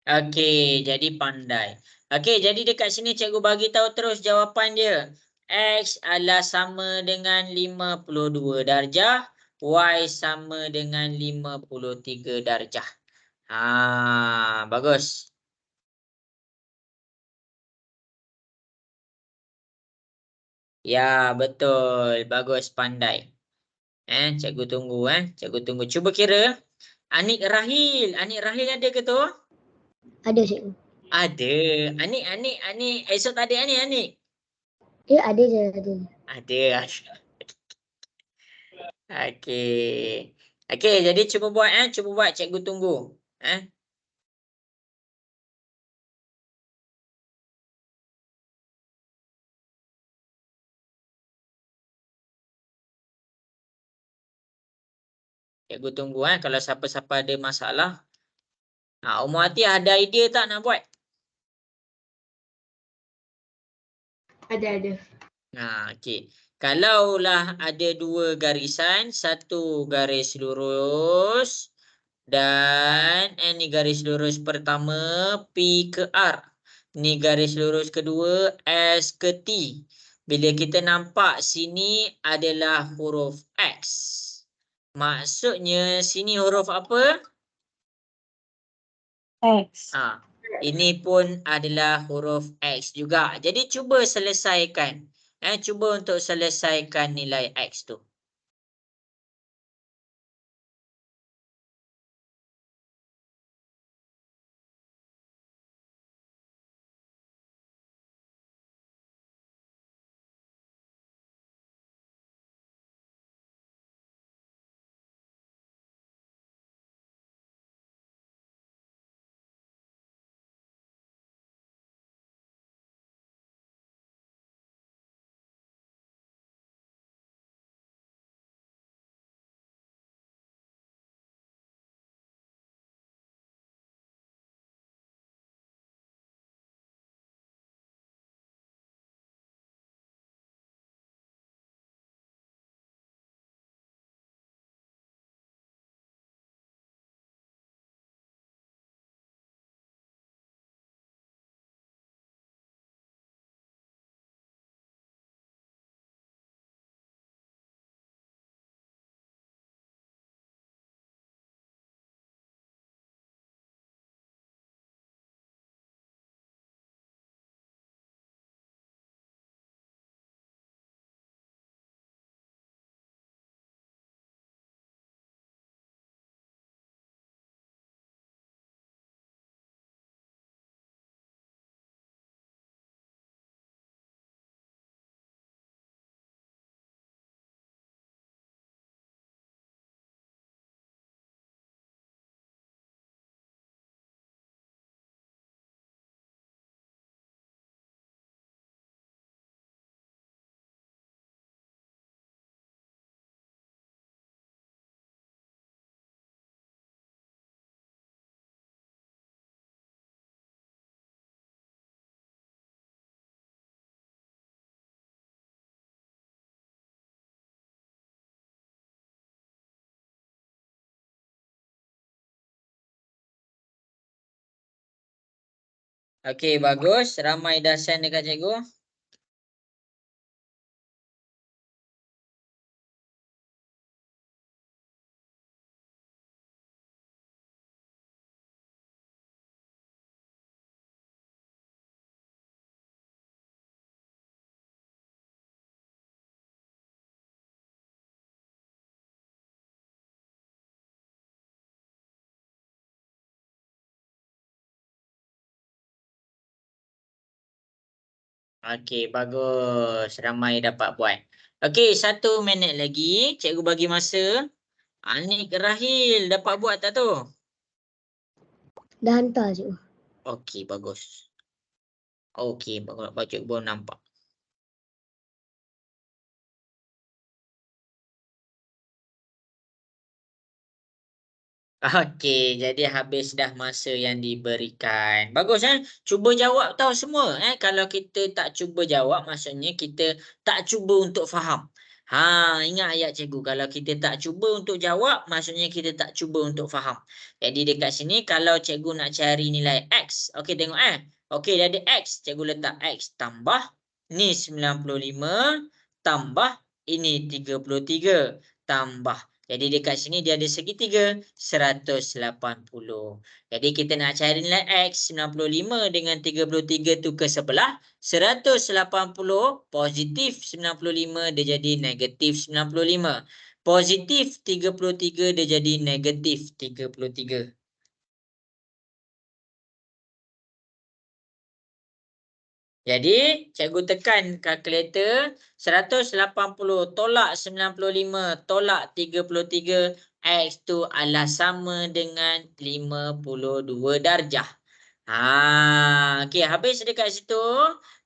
Speaker 1: Okey, jadi pandai. Okey, jadi dekat sini cikgu bagi tahu terus jawapan dia. X adalah sama dengan 52 darjah, Y sama dengan 53 darjah. Bagus. Ya, betul. Bagus, pandai. Cikgu tunggu Cikgu tunggu. Cuba kira. Anik Rahil ada ke tu?
Speaker 4: Ada cikgu.
Speaker 1: Ada. Anik. Esok tak ada Anik.
Speaker 4: Ya ada je.
Speaker 1: Ada. Okey. Okey, jadi cuba buat cuba buat, cikgu tunggu. Cikgu tunggu kalau siapa-siapa ada masalah. Umar Hati ada idea tak nak buat?
Speaker 3: Ada.
Speaker 1: Okey. Kalaulah ada dua garisan, satu garis lurus dan ini garis lurus pertama P ke R. Ni garis lurus kedua S ke T. Bila kita nampak sini adalah huruf X. Maksudnya sini huruf apa?
Speaker 2: X.
Speaker 1: Ini pun adalah huruf X juga. Jadi cuba selesaikan. Cuba untuk selesaikan nilai X tu. Okey, bagus. Ramai dah send dekat cikgu. Okey, bagus. Ramai dapat buat. Okey, 1 minit lagi. Cikgu bagi masa. Anik Rahil dapat buat tak tu?
Speaker 3: Dah hantar cikgu.
Speaker 1: Okey, bagus. Okey, bagus. Cikgu baru nampak. Okey, jadi habis dah masa yang diberikan. Bagus Cuba jawab tahu semua Kalau kita tak cuba jawab maksudnya kita tak cuba untuk faham. Ingat ayat cikgu, kalau kita tak cuba untuk jawab maksudnya kita tak cuba untuk faham. Jadi dekat sini kalau cikgu nak cari nilai X, okey tengok Okey, dah ada X, cikgu letak X tambah ni 95 tambah ini 33 tambah. Jadi dekat sini dia ada segitiga 180. Jadi kita nak cari nilai X 95 dengan 33 tu ke sebelah. 180 positif 95 dia jadi negatif 95. Positif 33 dia jadi negatif 33. Jadi, cikgu tekan kalkulator 180 tolak 95 tolak 33 X tu adalah sama dengan 52 darjah. Okey, habis dekat situ,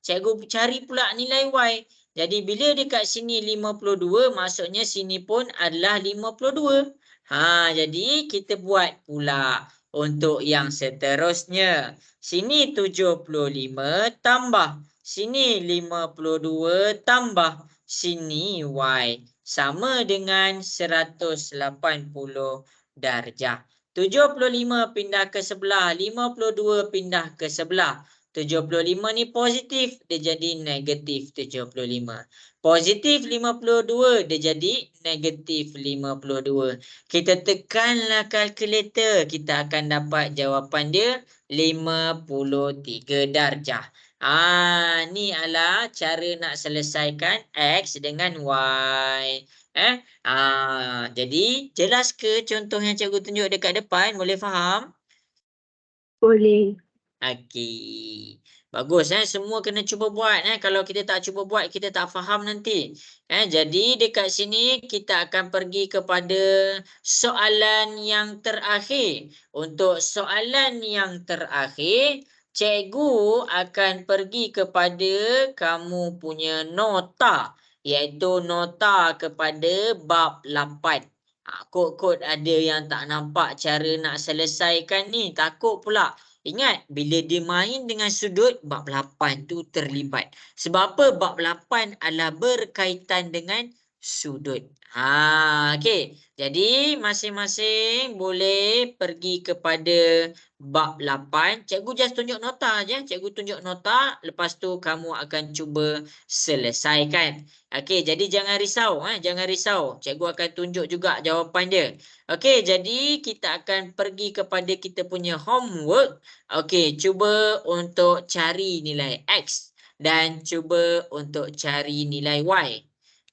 Speaker 1: cikgu cari pula nilai Y. Jadi, bila dekat sini 52, maksudnya sini pun adalah 52. Jadi kita buat pula untuk yang seterusnya. Sini 75 tambah. Sini 52 tambah. Sini Y. Sama dengan 180 darjah. 75 pindah ke sebelah. 52 pindah ke sebelah. 75 ni positif, dia jadi negatif 75. Positif 52, dia jadi negatif 52. Kita tekanlah kalkulator, kita akan dapat jawapan dia 53 darjah. Ni adalah cara nak selesaikan X dengan Y. Jadi jelas ke contoh yang cikgu tunjuk dekat depan? Boleh faham?
Speaker 2: Boleh.
Speaker 1: Okey. Bagus semua kena cuba buat kalau kita tak cuba buat kita tak faham nanti. Jadi dekat sini kita akan pergi kepada soalan yang terakhir. Untuk soalan yang terakhir, cikgu akan pergi kepada kamu punya nota, iaitu nota kepada bab 8. Kod-kod ada yang tak nampak cara nak selesaikan ni, takut pula. Ingat, bila dia main dengan sudut, bab 8 tu terlibat. Sebab apa? Bab 8 adalah berkaitan dengan sudut. Okey. Jadi, masing-masing boleh pergi kepada bab 8. Cikgu just tunjuk nota je. Cikgu tunjuk nota. Lepas tu, kamu akan cuba selesaikan. Okey, jadi jangan risau. Jangan risau. Cikgu akan tunjuk juga jawapan dia. Okey, jadi kita akan pergi kepada kita punya homework. Okey, cuba untuk cari nilai X dan cuba untuk cari nilai Y.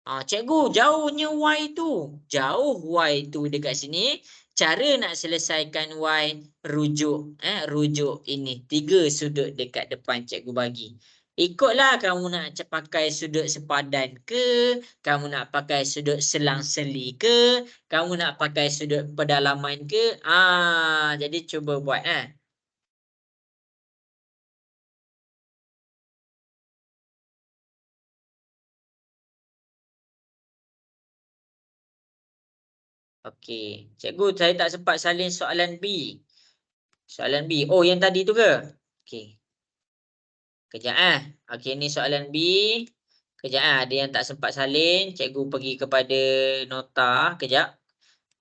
Speaker 1: Cikgu, jauhnya Y tu. Jauh Y tu dekat sini. Cara nak selesaikan Y, rujuk ini. 3 sudut dekat depan cikgu bagi. Ikutlah kamu nak pakai sudut sepadan ke, kamu nak pakai sudut selang-seli ke, kamu nak pakai sudut pedalaman ke. Jadi cuba buat. Okey, cikgu saya tak sempat salin soalan B. Soalan B. Oh, yang tadi tu ke? Okey. Kejap Okey, ni soalan B. Kejap ada yang tak sempat salin. Cikgu pergi kepada nota. Kejap.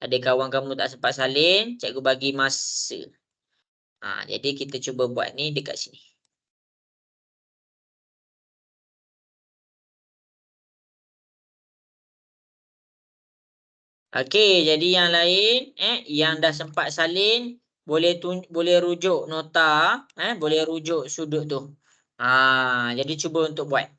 Speaker 1: Ada kawan kamu tak sempat salin. Cikgu bagi masa. Jadi kita cuba buat ni dekat sini. Okey, jadi yang lain yang dah sempat salin boleh rujuk nota, boleh rujuk sudut tu. Jadi cuba untuk buat.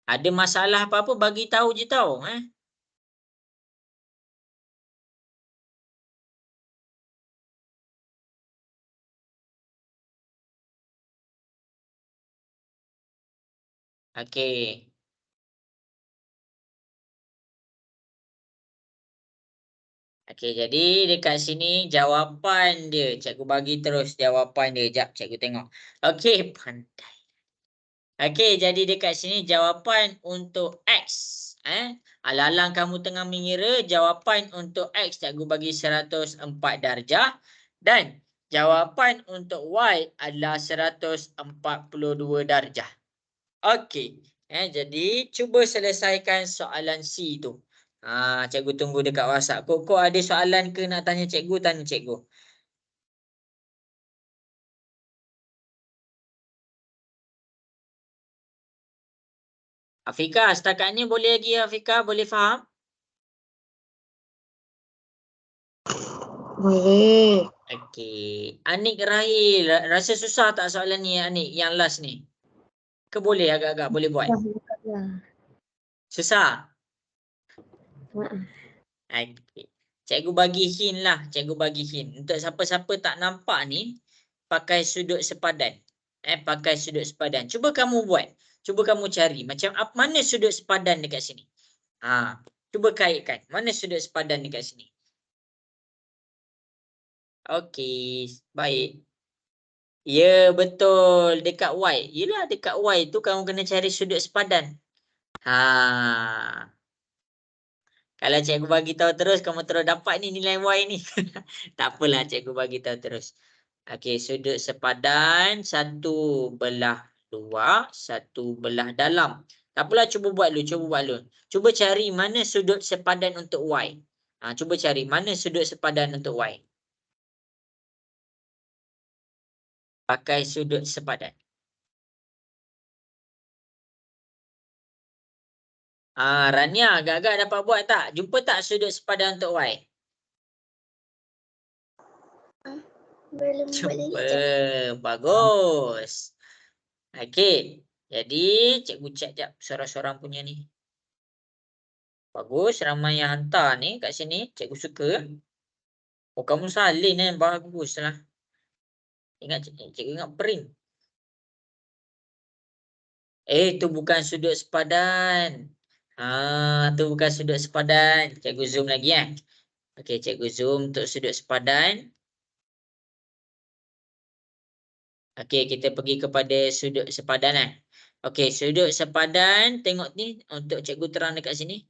Speaker 1: Ada masalah apa-apa bagi tahu je tau. Okey. Okey, jadi dekat sini jawapan dia. Cikgu bagi terus jawapan dia. Jap, cikgu tengok. Okey, pandai. Okey, jadi dekat sini jawapan untuk X. Alang-alang kamu tengah mengira, jawapan untuk X cikgu bagi 104 darjah. Dan jawapan untuk Y adalah 142 darjah. Okey. Jadi cuba selesaikan soalan C tu. Cikgu tunggu dekat WhatsApp. Kok ada soalan ke nak tanya cikgu? Tanya cikgu. Afika, setakat ni boleh lagi Afika? Boleh faham?
Speaker 3: Boleh.
Speaker 1: Okey. Anik Rahil, rasa susah tak soalan ni Anik? Yang last ni? Ke boleh agak-agak boleh buat? Susah? Okey. Cikgu bagi hint lah. Cikgu bagi hint. Untuk siapa-siapa tak nampak ni, pakai sudut sepadan. Pakai sudut sepadan. Cuba kamu buat. Cuba kamu cari. Macam mana sudut sepadan dekat sini? Cuba kaitkan. Mana sudut sepadan dekat sini? Okey. Baik. Ya, betul. Dekat Y. Yelah, dekat Y tu kamu kena cari sudut sepadan. Kalau cikgu bagi tahu terus, kamu terus dapat ni nilai Y ni. Tak apalah, cikgu bagi tahu terus. Okey, sudut sepadan, satu belah luar, satu belah dalam. Tak apalah, cuba buat dulu, cuba buat dulu. Cuba cari mana sudut sepadan untuk Y. Cuba cari mana sudut sepadan untuk Y. Pakai sudut sepadan. Rania, agak-agak dapat buat tak? Jumpa tak sudut sepadan untuk Y?
Speaker 3: Belum buat lagi.
Speaker 1: Jumpa. Bagus. Okey. Jadi, cikgu cek jap seorang-seorang punya ni. Bagus. Ramai yang hantar ni kat sini. Cikgu suka. Oh, kamu salin bagus lah. Ingat, cikgu ingat print. Tu bukan sudut sepadan. Tu bukan sudut sepadan. Cikgu zoom lagi Okey, cikgu zoom untuk sudut sepadan. Okey, kita pergi kepada sudut sepadan Okey, sudut sepadan tengok ni untuk cikgu terang dekat sini.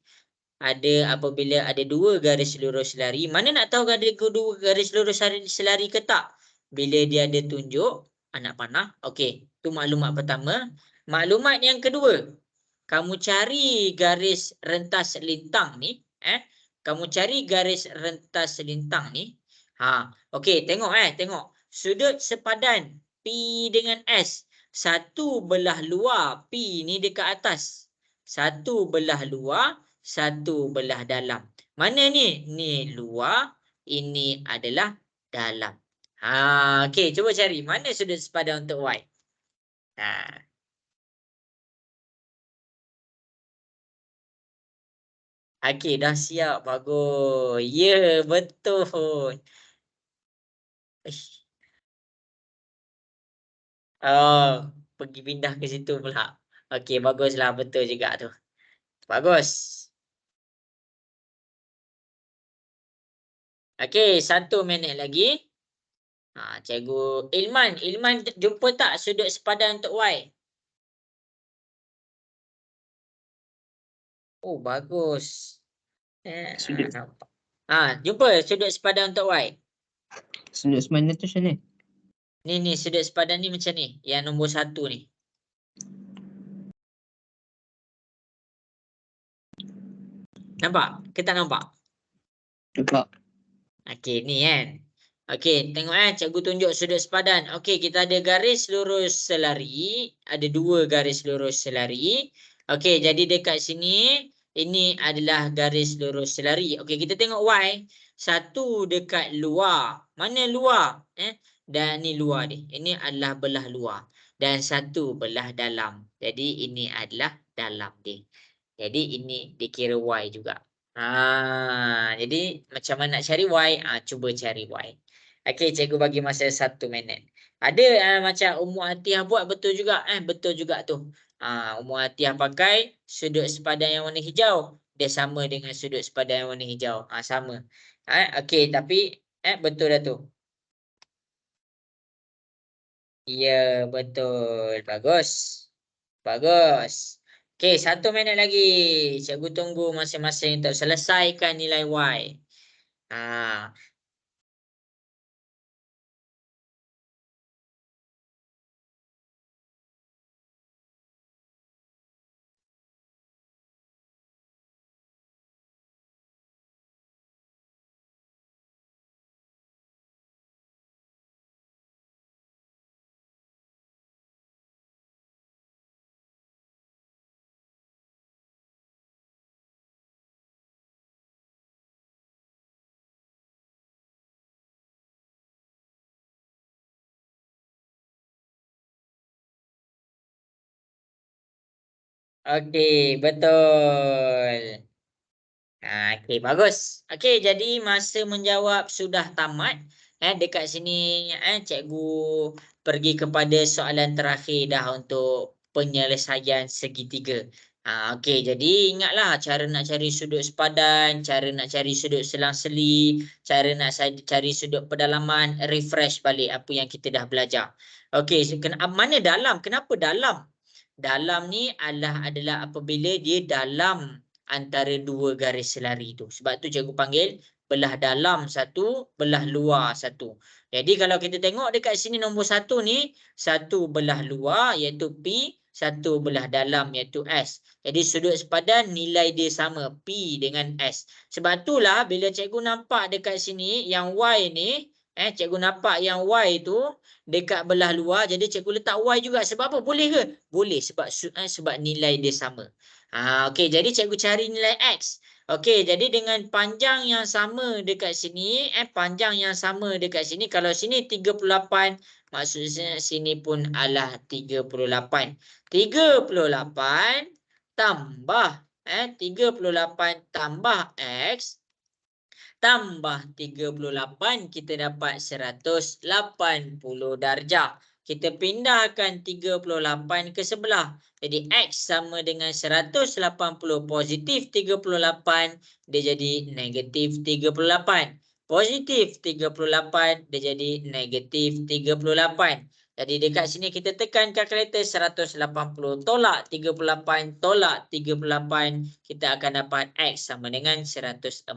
Speaker 1: Ada apabila ada dua garis lurus selari. Mana nak tahu ada dua garis lurus selari ke tak? Bila dia ada tunjuk anak panah. Okey, tu maklumat pertama. Maklumat yang kedua. Kamu cari garis rentas lintang ni, Kamu cari garis rentas lintang ni. Okey, tengok tengok. Sudut sepadan P dengan S. Satu belah luar P ni dekat atas. Satu belah luar, satu belah dalam. Mana ni? Ni luar, ini adalah dalam. Okey, cuba cari mana sudut sepadan untuk Y. Okey, dah siap. Bagus. Ya, betul. Pergi pindah ke situ pula. Okey, baguslah. Betul juga tu. Bagus. Okey, 1 minit lagi. Cikgu Ilman. Ilman jumpa tak sudut sepadan untuk Y? Oh, bagus. Nampak. Jumpa sudut sepadan untuk Y.
Speaker 5: Sudut sepadan tu macam ni?
Speaker 1: Ni sudut sepadan ni macam ni. Yang nombor 1 ni. Nampak? Ke tak nampak?
Speaker 5: Nampak.
Speaker 1: Okey, ni Okey, tengok cikgu tunjuk sudut sepadan. Okey, kita ada garis lurus selari. Ada dua garis lurus selari. Okey, jadi dekat sini, ini adalah garis lurus selari. Okey, kita tengok Y. Satu dekat luar. Mana luar? Dan ni luar ni. Ini adalah belah luar. Dan satu belah dalam. Jadi, ini adalah dalam dia. Jadi, ini dikira Y juga. Jadi macam mana nak cari Y? Cuba cari Y. Okey, cikgu bagi masa 1 minit. Ada macam Ummu Atiyah buat betul juga. Betul juga tu. Ummu Atiyah pakai sudut sepadan yang warna hijau. Dia sama dengan sudut sepadan yang warna hijau. Sama. Okey, tapi betul dah tu. Ya, betul. Bagus. Bagus. Okey, 1 minit lagi. Cikgu tunggu masing-masing untuk selesaikan nilai Y. Okey, betul. Okey, bagus. Okey, jadi masa menjawab sudah tamat. Dekat sini cikgu pergi kepada soalan terakhir dah untuk penyelesaian segitiga. Okey, jadi ingatlah cara nak cari sudut sepadan, cara nak cari sudut selang-seli, cara nak cari sudut pedalaman, refresh balik apa yang kita dah belajar. Okey, mana dalam? Kenapa dalam? Dalam ni adalah apabila dia dalam antara dua garis selari tu. Sebab tu cikgu panggil belah dalam 1, belah luar 1. Jadi kalau kita tengok dekat sini nombor 1 ni, 1 belah luar iaitu P, 1 belah dalam iaitu S. Jadi sudut sepadan nilai dia sama P dengan S. Sebab itulah bila cikgu nampak dekat sini yang Y ni, cikgu nampak yang Y tu dekat belah luar, jadi cikgu letak Y juga. Sebab apa? Boleh ke? Boleh, sebab nilai dia sama. Okey, jadi cikgu cari nilai X. Okey, jadi dengan panjang yang sama dekat sini, panjang yang sama dekat sini, kalau sini 38, maksudnya sini pun adalah 38. 38 tambah 38 tambah X tambah 38, kita dapat 180 darjah. Kita pindahkan 38 ke sebelah. Jadi X sama dengan 180 positif 38, dia jadi negatif 38. Positif 38, dia jadi negatif 38. Jadi dekat sini kita tekan kalkulator 180 tolak 38 tolak 38, kita akan dapat X sama dengan 104.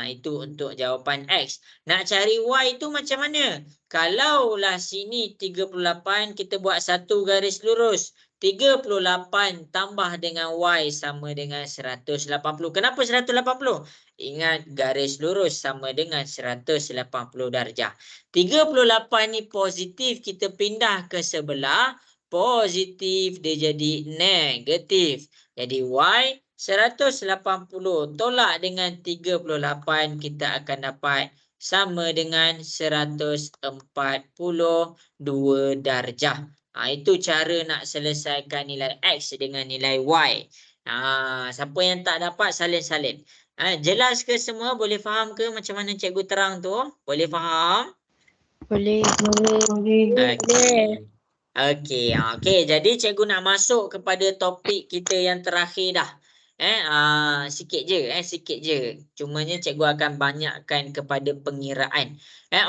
Speaker 1: Itu untuk jawapan X. Nak cari Y tu macam mana? Kalaulah sini 38, kita buat satu garis lurus. 38 tambah dengan Y sama dengan 180. Kenapa 180? Ingat garis lurus sama dengan 180 darjah. 38 ni positif, kita pindah ke sebelah. Positif dia jadi negatif. Jadi Y 180 tolak dengan 38, kita akan dapat sama dengan 142 darjah. Itu cara nak selesaikan nilai X dengan nilai Y. Siapa yang tak dapat salin-salin. Jelas ke semua? Boleh faham ke macam mana cikgu terang tu? Boleh faham?
Speaker 2: Boleh.
Speaker 1: Okey, jadi cikgu nak masuk kepada topik kita yang terakhir dah. Sikit je. Cumanya cikgu akan banyakkan kepada pengiraan.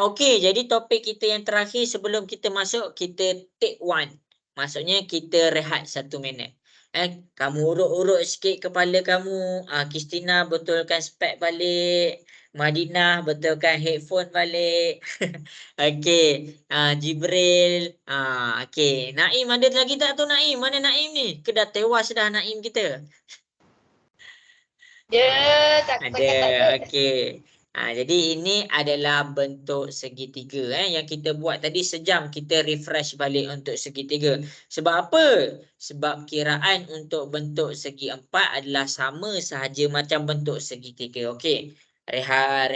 Speaker 1: Okey, jadi topik kita yang terakhir sebelum kita masuk, kita take one. Maksudnya kita rehat 1 minit. Kamu urut-urut sikit kepala kamu. Kristina betulkan spek balik. Madinah betulkan headphone balik. Okey, Jibril. Okey, Naim ada lagi tak tu Naim? Mana Naim ni? Ke dah tewas dah Naim kita?
Speaker 4: Dia takkan tak ada.
Speaker 1: Okey. Jadi ini adalah bentuk segitiga yang kita buat tadi sejam, kita refresh balik untuk segitiga. Sebab apa? Sebab kiraan untuk bentuk segi empat adalah sama sahaja macam bentuk segitiga. Okey. Rehat,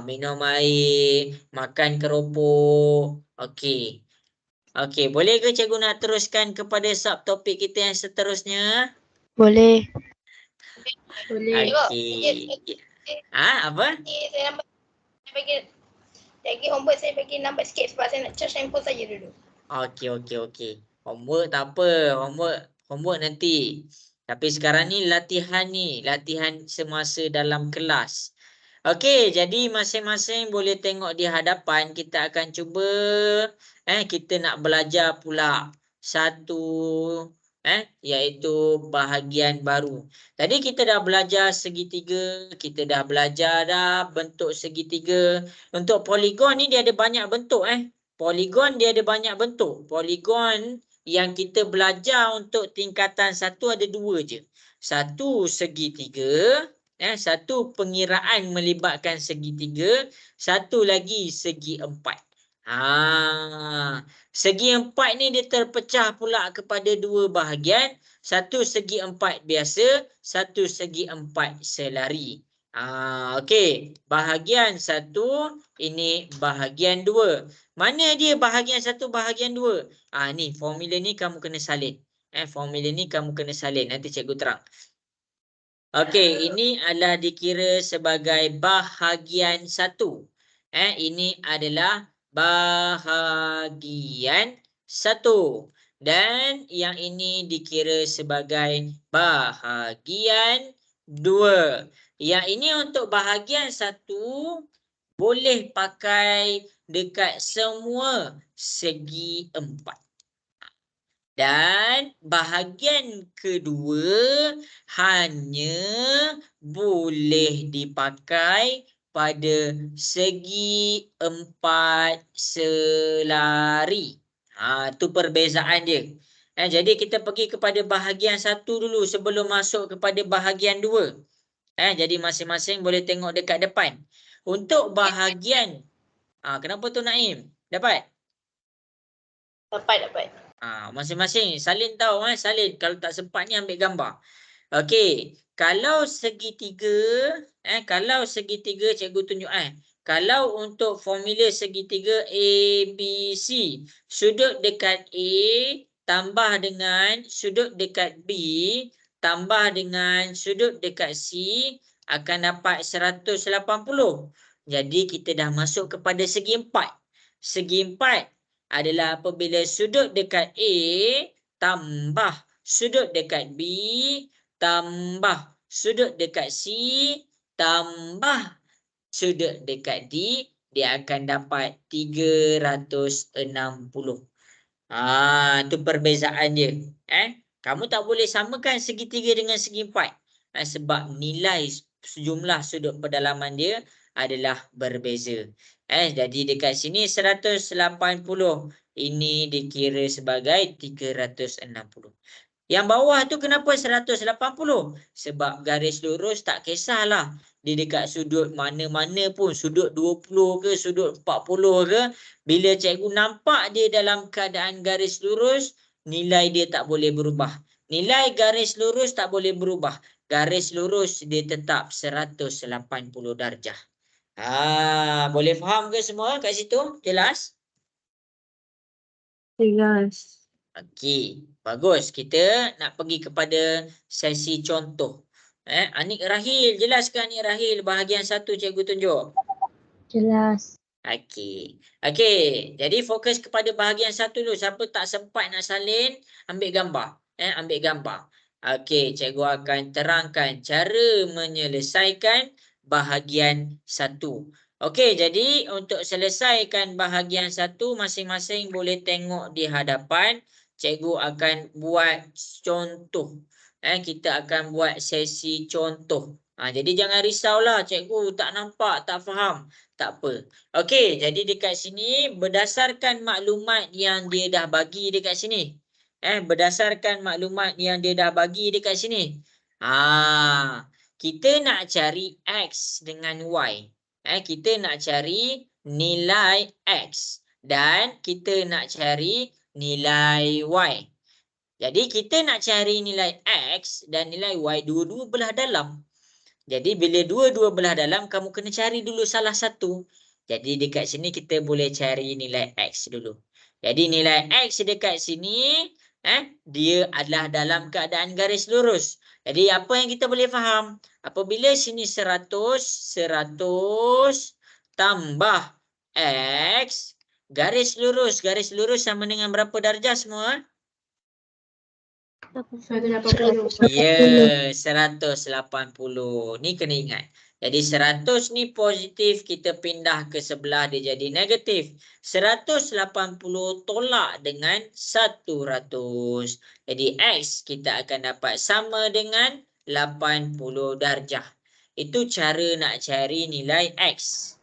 Speaker 1: minum air, makan keropok. Okey. Okey, boleh ke cikgu nak teruskan kepada subtopik kita yang seterusnya?
Speaker 2: Boleh.
Speaker 1: Okey. Apa?
Speaker 4: Saya bagi homework, saya bagi nampak sikit sebab saya nak charge handphone saja dulu.
Speaker 1: Okey. Homework tak apa. Homework nanti. Tapi sekarang ni latihan semasa dalam kelas. Okey, jadi masing-masing boleh tengok di hadapan. Kita akan cuba kita nak belajar pula satu iaitu bahagian baru. Tadi kita dah belajar segitiga, kita dah belajar dah bentuk segitiga. Untuk poligon ni dia ada banyak bentuk Poligon dia ada banyak bentuk. Poligon yang kita belajar untuk tingkatan 1 ada 2 je. Satu segitiga, satu pengiraan melibatkan segitiga, satu lagi segi empat. Segi empat ni dia terpecah pula kepada 2 bahagian. Satu segi empat biasa, satu segi empat selari. Okey, bahagian 1, ini bahagian 2. Mana dia bahagian 1, bahagian 2? Ni formula ni kamu kena salin. Formula ni kamu kena salin. Nanti cikgu terang. Okey, ini adalah dikira sebagai bahagian 1. Ini adalah bahagian 1. Dan yang ini dikira sebagai bahagian 2. Yang ini untuk bahagian 1 boleh pakai dekat semua segi 4. Dan bahagian kedua hanya boleh dipakai pada segi 4 selari. Tu perbezaan dia. Jadi kita pergi kepada bahagian 1 dulu sebelum masuk kepada bahagian 2. Jadi masing-masing boleh tengok dekat depan. Untuk bahagian, kenapa tu Naim? Dapat?
Speaker 4: Dapat.
Speaker 1: Masing-masing salin tahu salin, kalau tak sempat ni ambil gambar. Okey, kalau segitiga cikgu tunjuk kalau untuk formula segitiga ABC, sudut dekat A tambah dengan sudut dekat B tambah dengan sudut dekat C akan dapat 180. Jadi kita dah masuk kepada segi 4. Segi 4 adalah apabila sudut dekat A tambah sudut dekat B tambah sudut dekat C tambah sudut dekat D, dia akan dapat 360. Itu perbezaan dia. Kamu tak boleh samakan segitiga dengan segi 4. Sebab nilai sejumlah sudut pedalaman dia adalah berbeza. Jadi dekat sini 180. Ini dikira sebagai 360. Yang bawah tu kenapa 180? Sebab garis lurus tak kisahlah. Dia dekat sudut mana-mana pun. Sudut 20 ke, sudut 40 ke. Bila cikgu nampak dia dalam keadaan garis lurus, nilai dia tak boleh berubah. Nilai garis lurus tak boleh berubah. Garis lurus dia tetap 180 darjah. Boleh faham ke semua kat situ? Jelas?
Speaker 2: Jelas.
Speaker 1: Okey, bagus. Kita nak pergi kepada sesi contoh. Anik Rahil, jelaskan Anik Rahil bahagian 1 cikgu tunjuk.
Speaker 2: Jelas.
Speaker 1: Okey. Jadi fokus kepada bahagian 1 dulu. Siapa tak sempat nak salin, ambil gambar. Ambil gambar. Okey, cikgu akan terangkan cara menyelesaikan bahagian 1. Okey, jadi untuk selesaikan bahagian 1, masing-masing boleh tengok di hadapan. Cikgu akan buat contoh. Kita akan buat sesi contoh. Jadi jangan risaulah, cikgu tak nampak, tak faham. Tak apa. Okey, jadi dekat sini berdasarkan maklumat yang dia dah bagi dekat sini. Berdasarkan maklumat yang dia dah bagi dekat sini. Kita nak cari X dengan Y. Kita nak cari nilai X. Dan kita nak cari nilai Y. Jadi kita nak cari nilai X dan nilai Y dua-dua belah dalam. Jadi bila dua-dua belah dalam, kamu kena cari dulu salah satu. Jadi dekat sini kita boleh cari nilai X dulu. Jadi nilai X dekat sini, dia adalah dalam keadaan garis lurus. Jadi apa yang kita boleh faham? Apabila sini 100 tambah X, garis lurus sama dengan berapa darjah semua?
Speaker 2: 180.
Speaker 1: Ya, 180. Ni kena ingat. Jadi 100 ni positif, kita pindah ke sebelah dia jadi negatif. 180 tolak dengan 100. Jadi X kita akan dapat sama dengan 80 darjah. Itu cara nak cari nilai X.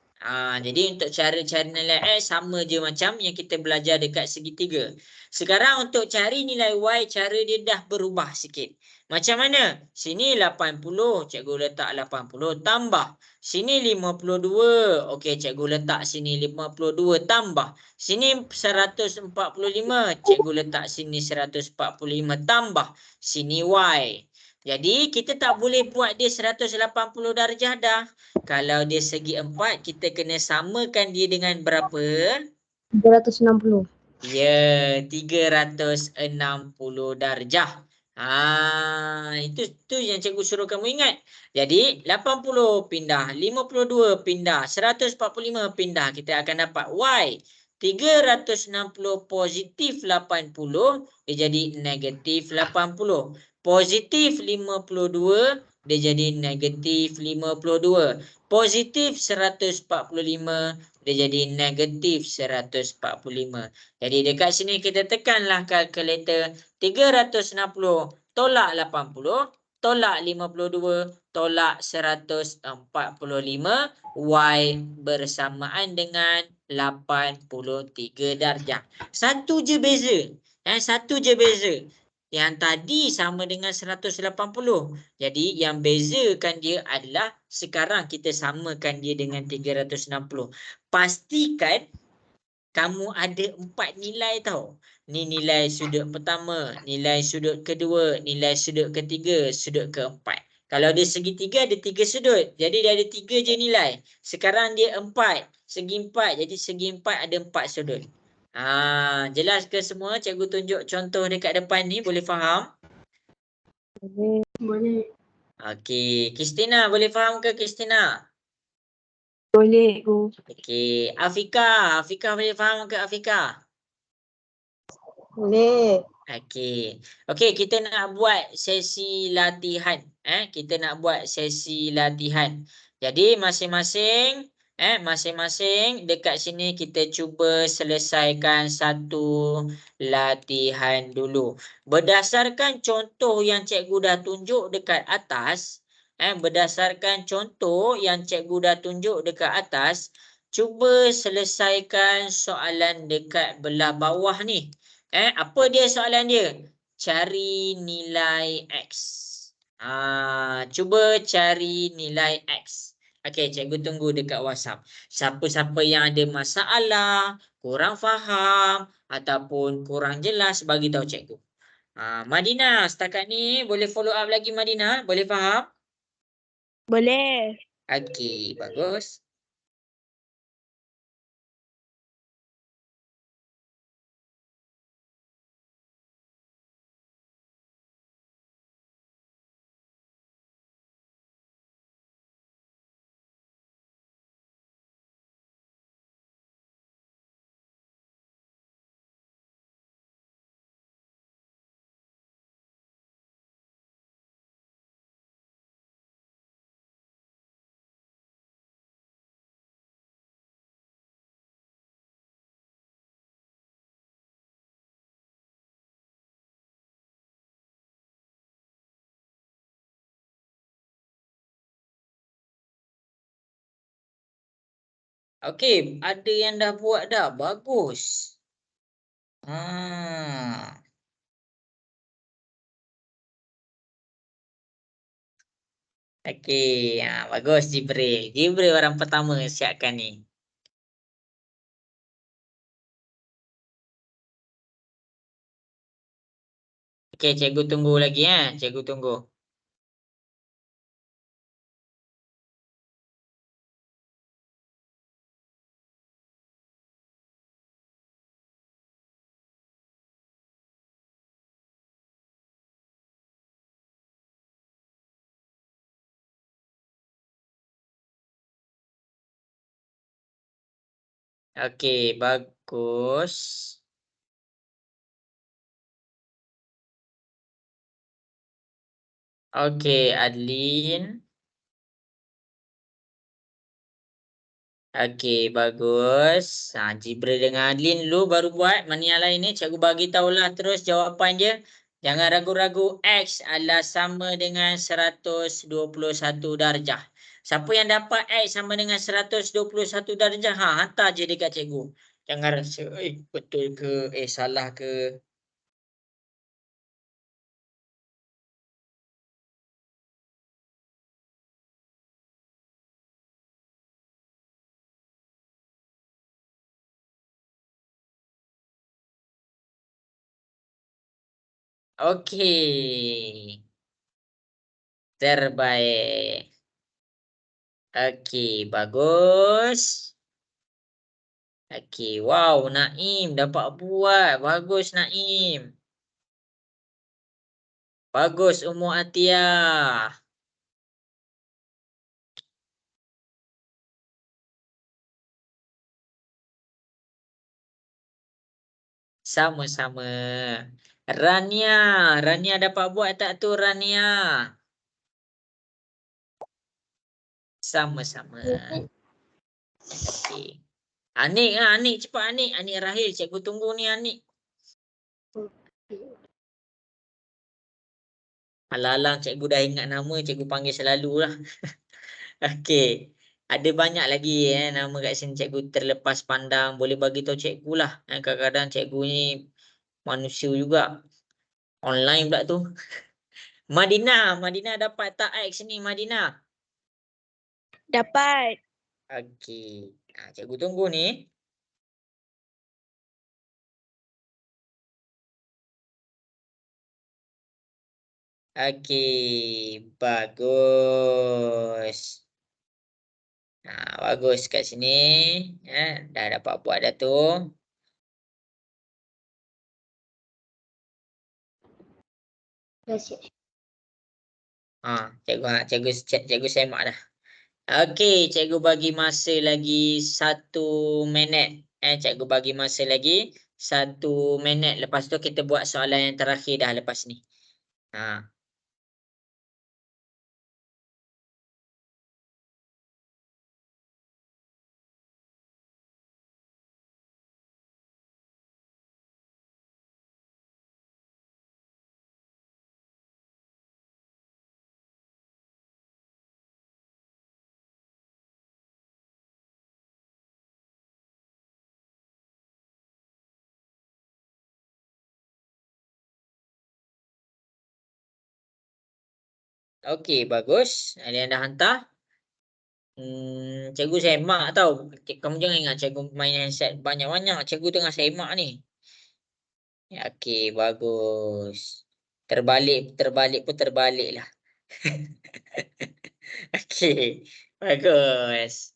Speaker 1: Jadi untuk cara cari nilai X sama je macam yang kita belajar dekat segitiga. Sekarang untuk cari nilai Y, cara dia dah berubah sikit. Macam mana? Sini 80, cikgu letak 80 tambah. Sini 52, okey cikgu letak sini 52 tambah. Sini 145, cikgu letak sini 145 tambah. Sini Y. Jadi kita tak boleh buat dia 180 darjah dah. Kalau dia segi 4, kita kena samakan dia dengan berapa?
Speaker 2: 360.
Speaker 1: Ya, 360 darjah. Itu yang cikgu suruh kamu ingat. Jadi 80 pindah, 52 pindah, 145 pindah. Kita akan dapat Y. 360 positif 80, dia jadi negatif 80. Positif 52, dia jadi negatif 52. Positif 145, dia jadi negatif 145. Jadi dekat sini kita tekanlah kalkulator. 360 tolak 80 tolak 52 tolak 145 Y bersamaan dengan 83 darjah. Satu je beza. Satu je beza. Yang tadi sama dengan 180. Jadi yang bezakan dia adalah sekarang kita samakan dia dengan 360. Pastikan kamu ada 4 nilai tau. Ni nilai sudut pertama, nilai sudut kedua, nilai sudut ketiga, sudut keempat. Kalau dia segitiga ada 3 sudut. Jadi dia ada 3 je nilai. Sekarang dia 4. Segi 4. Jadi segi 4 ada 4 sudut. Jelas ke semua? Cikgu tunjuk contoh dekat depan ni. Boleh faham?
Speaker 2: Boleh.
Speaker 1: Okey. Kristina boleh faham ke Kristina?
Speaker 2: Boleh, Cikgu.
Speaker 1: Okey. Afika. Afika boleh faham ke Afika?
Speaker 2: Boleh.
Speaker 1: Okey. Okey, kita nak buat sesi latihan. Kita nak buat sesi latihan. Jadi masing-masing dekat sini kita cuba selesaikan satu latihan dulu. Berdasarkan contoh yang cikgu dah tunjuk dekat atas, berdasarkan contoh yang cikgu dah tunjuk dekat atas, cuba selesaikan soalan dekat belah bawah ni. Apa dia soalan dia? Cari nilai X. Cuba cari nilai X. Okey, cikgu tunggu dekat WhatsApp. Siapa-siapa yang ada masalah, kurang faham ataupun kurang jelas, bagi tahu cikgu. Madina, setakat ni boleh follow up lagi Madina? Boleh faham?
Speaker 2: Boleh.
Speaker 1: Okey, bagus. Okey, ada yang dah buat dah. Bagus. Okey, bagus Jibril. Jibril orang pertama siapkan ni. Okey, cikgu tunggu lagi Cikgu tunggu. Okey, bagus. Okey, Adlin. Okey, bagus. Jibril dengan Adlin dulu baru buat. Mana yang lain ni? Cikgu bagi tahulah terus jawapan dia. Jangan ragu-ragu. X adalah sama dengan 121 darjah. Siapa yang dapat X sama dengan 121 darjah? Hantar je dekat cikgu. Jangan rasa, betul ke? Salah ke? Okey. Terbaik. Okey, bagus. Okey, wow, Naim dapat buat. Bagus, Naim. Bagus, Ummu Atiyah. Sama-sama. Rania. Rania dapat buat tak tu, Rania? Sama-sama. Okey. Anik lah, Anik cepat Anik. Anik Rahil, cikgu tunggu ni Anik. Alang-alang cikgu dah ingat nama, cikgu panggil selalu lah. Okey. Ada banyak lagi nama kat sini cikgu terlepas pandang. Boleh bagi tahu cikgu lah. Kadang-kadang cikgu ni manusia juga. Online pula tu. Madinah dapat tak X ni Madinah?
Speaker 2: Dapat.
Speaker 1: Okey. Cikgu tunggu ni. Okey. Bagus. Bagus kat sini. Dah dapat buat dah tu. Cikgu semak dah. Okey, cikgu bagi masa lagi 1 minit. Cikgu bagi masa lagi 1 minit. Lepas tu kita buat soalan yang terakhir dah lepas ni. Okey, bagus. Ada yang dah hantar. Cikgu semak tau. Kamu jangan ingat cikgu main handset banyak-banyak. Cikgu tengah semak ni. Okey, bagus. Terbalik pun terbalik lah. Okey, bagus.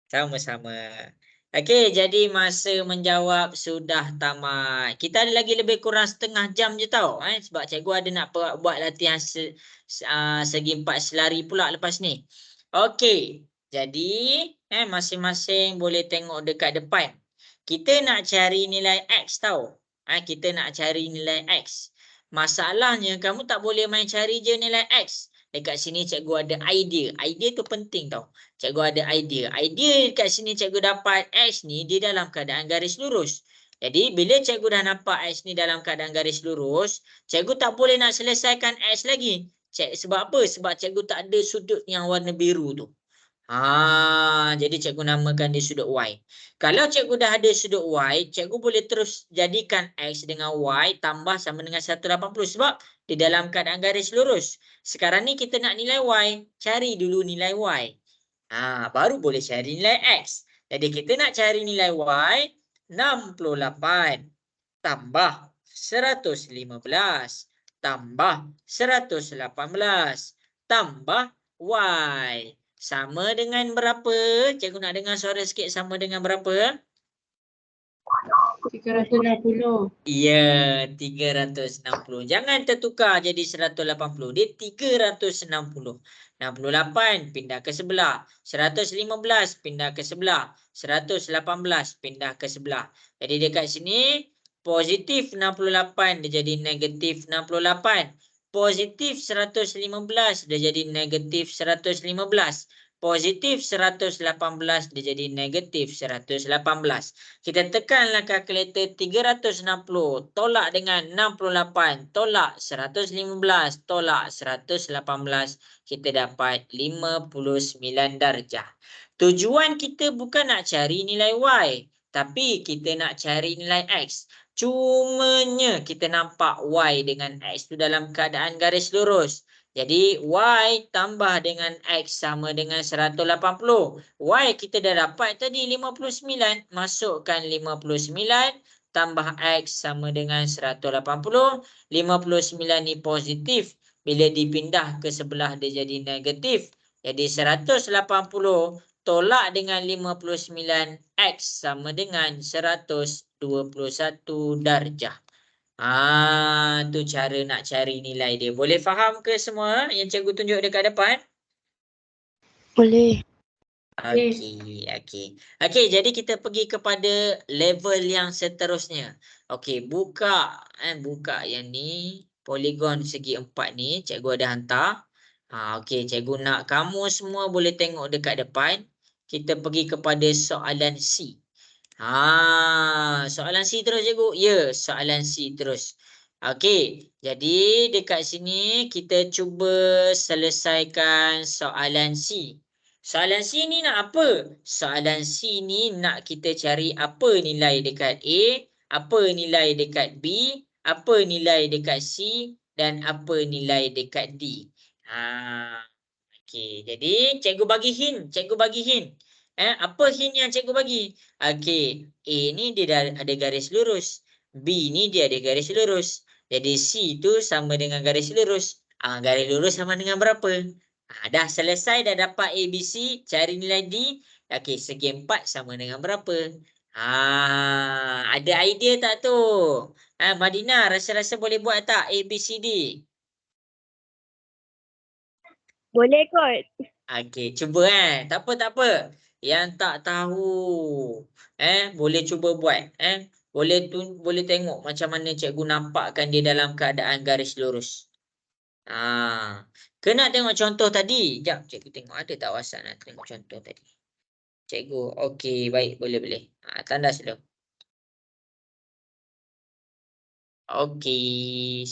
Speaker 1: Sama-sama. Okey, jadi masa menjawab sudah tamat. Kita ada lagi lebih kurang setengah jam je tau. Sebab cikgu ada nak buat latihan segi 4 selari pula lepas ni. Okey, jadi masing-masing boleh tengok dekat depan. Kita nak cari nilai X tau. Kita nak cari nilai X. Masalahnya kamu tak boleh main cari je nilai X. Dekat sini cikgu ada idea. Idea tu penting tau. Cikgu ada idea. Idea kat sini cikgu dapat X ni dia dalam keadaan garis lurus. Jadi bila cikgu dah nampak X ni dalam keadaan garis lurus, cikgu tak boleh nak selesaikan X lagi. Sebab apa? Sebab cikgu tak ada sudut yang warna biru tu. Jadi cikgu namakan dia sudut Y. Kalau cikgu dah ada sudut Y, cikgu boleh terus jadikan X dengan Y tambah sama dengan 180 sebab di dalam keadaan garis lurus. Sekarang ni kita nak nilai Y, cari dulu nilai Y. Baru boleh cari nilai X. Jadi kita nak cari nilai Y, 68 tambah 115 tambah 118 tambah Y. Sama dengan berapa? Cikgu nak dengar suara sikit. Sama dengan berapa?
Speaker 2: 360.
Speaker 1: Ya, 360. Jangan tertukar jadi 180. Dia 360. 68 pindah ke sebelah. 115 pindah ke sebelah. 118 pindah ke sebelah. Jadi dekat sini positif 68 dia jadi negatif 68. Positif 115 dia jadi negatif 115. Positif 118 dia jadi negatif 118. Kita tekanlah kalkulator 360 tolak dengan 68 tolak 115 tolak 118. Kita dapat 59 darjah. Tujuan kita bukan nak cari nilai Y. Tapi kita nak cari nilai X. Cumanya kita nampak Y dengan X itu dalam keadaan garis lurus. Jadi Y tambah dengan X sama dengan 180. Y kita dah dapat tadi 59. Masukkan 59 tambah X sama dengan 180. 59 ni positif. Bila dipindah ke sebelah dia jadi negatif. Jadi 180 tolak dengan 59 X sama dengan 121 darjah. Tu cara nak cari nilai dia. Boleh faham ke semua yang cikgu tunjuk dekat depan?
Speaker 2: Boleh.
Speaker 1: Okey, jadi kita pergi kepada level yang seterusnya. Okey, buka yang ni, poligon segi 4 ni cikgu ada hantar. Okey, cikgu nak kamu semua boleh tengok dekat depan. Kita pergi kepada soalan C. Soalan C terus cikgu. Ya, soalan C terus. Okey, jadi dekat sini kita cuba selesaikan soalan C. Soalan C ni nak apa? Soalan C ni nak kita cari apa nilai dekat A, apa nilai dekat B, apa nilai dekat C dan apa nilai dekat D. Okey, jadi cikgu bagi hint, apa hint yang cikgu bagi? Okey, A ni dia dah ada garis lurus, B ni dia ada garis lurus. Jadi C tu sama dengan garis lurus. Garis lurus sama dengan berapa? Dah selesai, dah dapat A, B, C, cari nilai D. Okey, segi 4 sama dengan berapa? Ada idea tak tu? Madina, rasa-rasa boleh buat tak A, B, C, D?
Speaker 2: Boleh kot.
Speaker 1: Okey, cuba tak apa. Yang tak tahu boleh cuba buat boleh tengok macam mana cikgu nampakkan dia dalam keadaan garis lurus. Kena tengok contoh tadi. Jap, cikgu tengok ada tak WhatsApp nak tengok contoh tadi. Cikgu, okey, baik, boleh. Tandas dulu. Okey.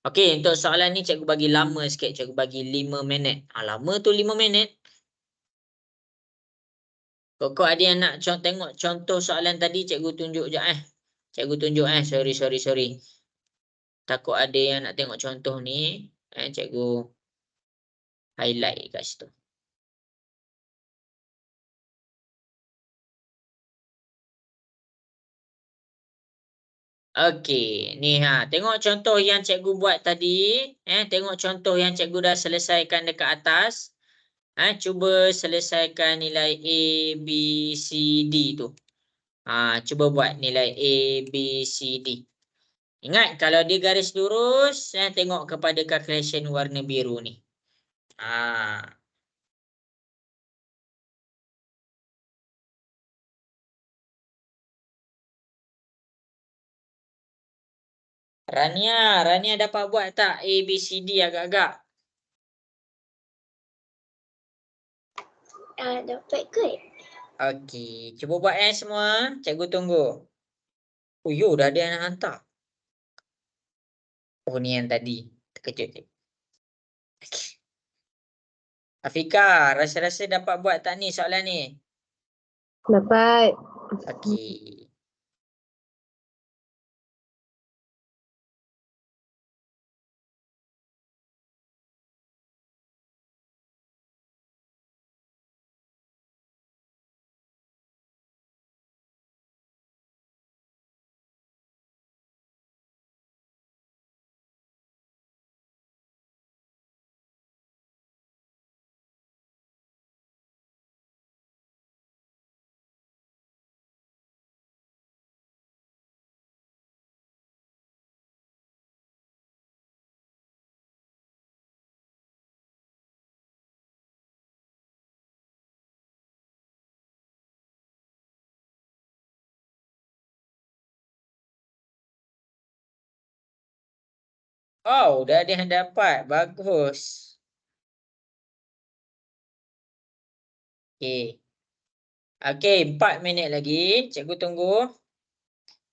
Speaker 1: Okey, untuk soalan ni cikgu bagi lama sikit. Cikgu bagi 5 minit. Lama tu 5 minit. Kok ada yang nak tengok contoh soalan tadi, cikgu tunjuk je Cikgu tunjuk sorry. Takut ada yang nak tengok contoh ni. Cikgu highlight kat situ. Okey, ni tengok contoh yang cikgu buat tadi. Tengok contoh yang cikgu dah selesaikan dekat atas. Cuba selesaikan nilai A, B, C, D tu. Cuba buat nilai A, B, C, D. Ingat, kalau dia garis lurus, tengok kepada calculation warna biru ni. Rania dapat buat tak A, B, C, D agak-agak?
Speaker 3: Dapat kot.
Speaker 1: Okey, cuba buat semua. Cikgu tunggu. Dah ada yang nak hantar. Ni yang tadi. Terkejut je. Okay. Afika, rasa-rasa dapat buat tak ni soalan ni?
Speaker 2: Dapat.
Speaker 1: Okey. Dah ada yang dapat. Bagus. Okey, 4 minit lagi. Cikgu tunggu.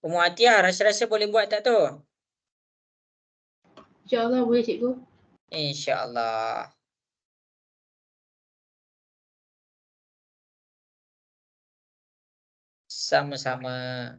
Speaker 1: Ummu Atiyah, rasa-rasa boleh buat tak tu?
Speaker 4: InsyaAllah boleh cikgu.
Speaker 1: InsyaAllah. Sama-sama.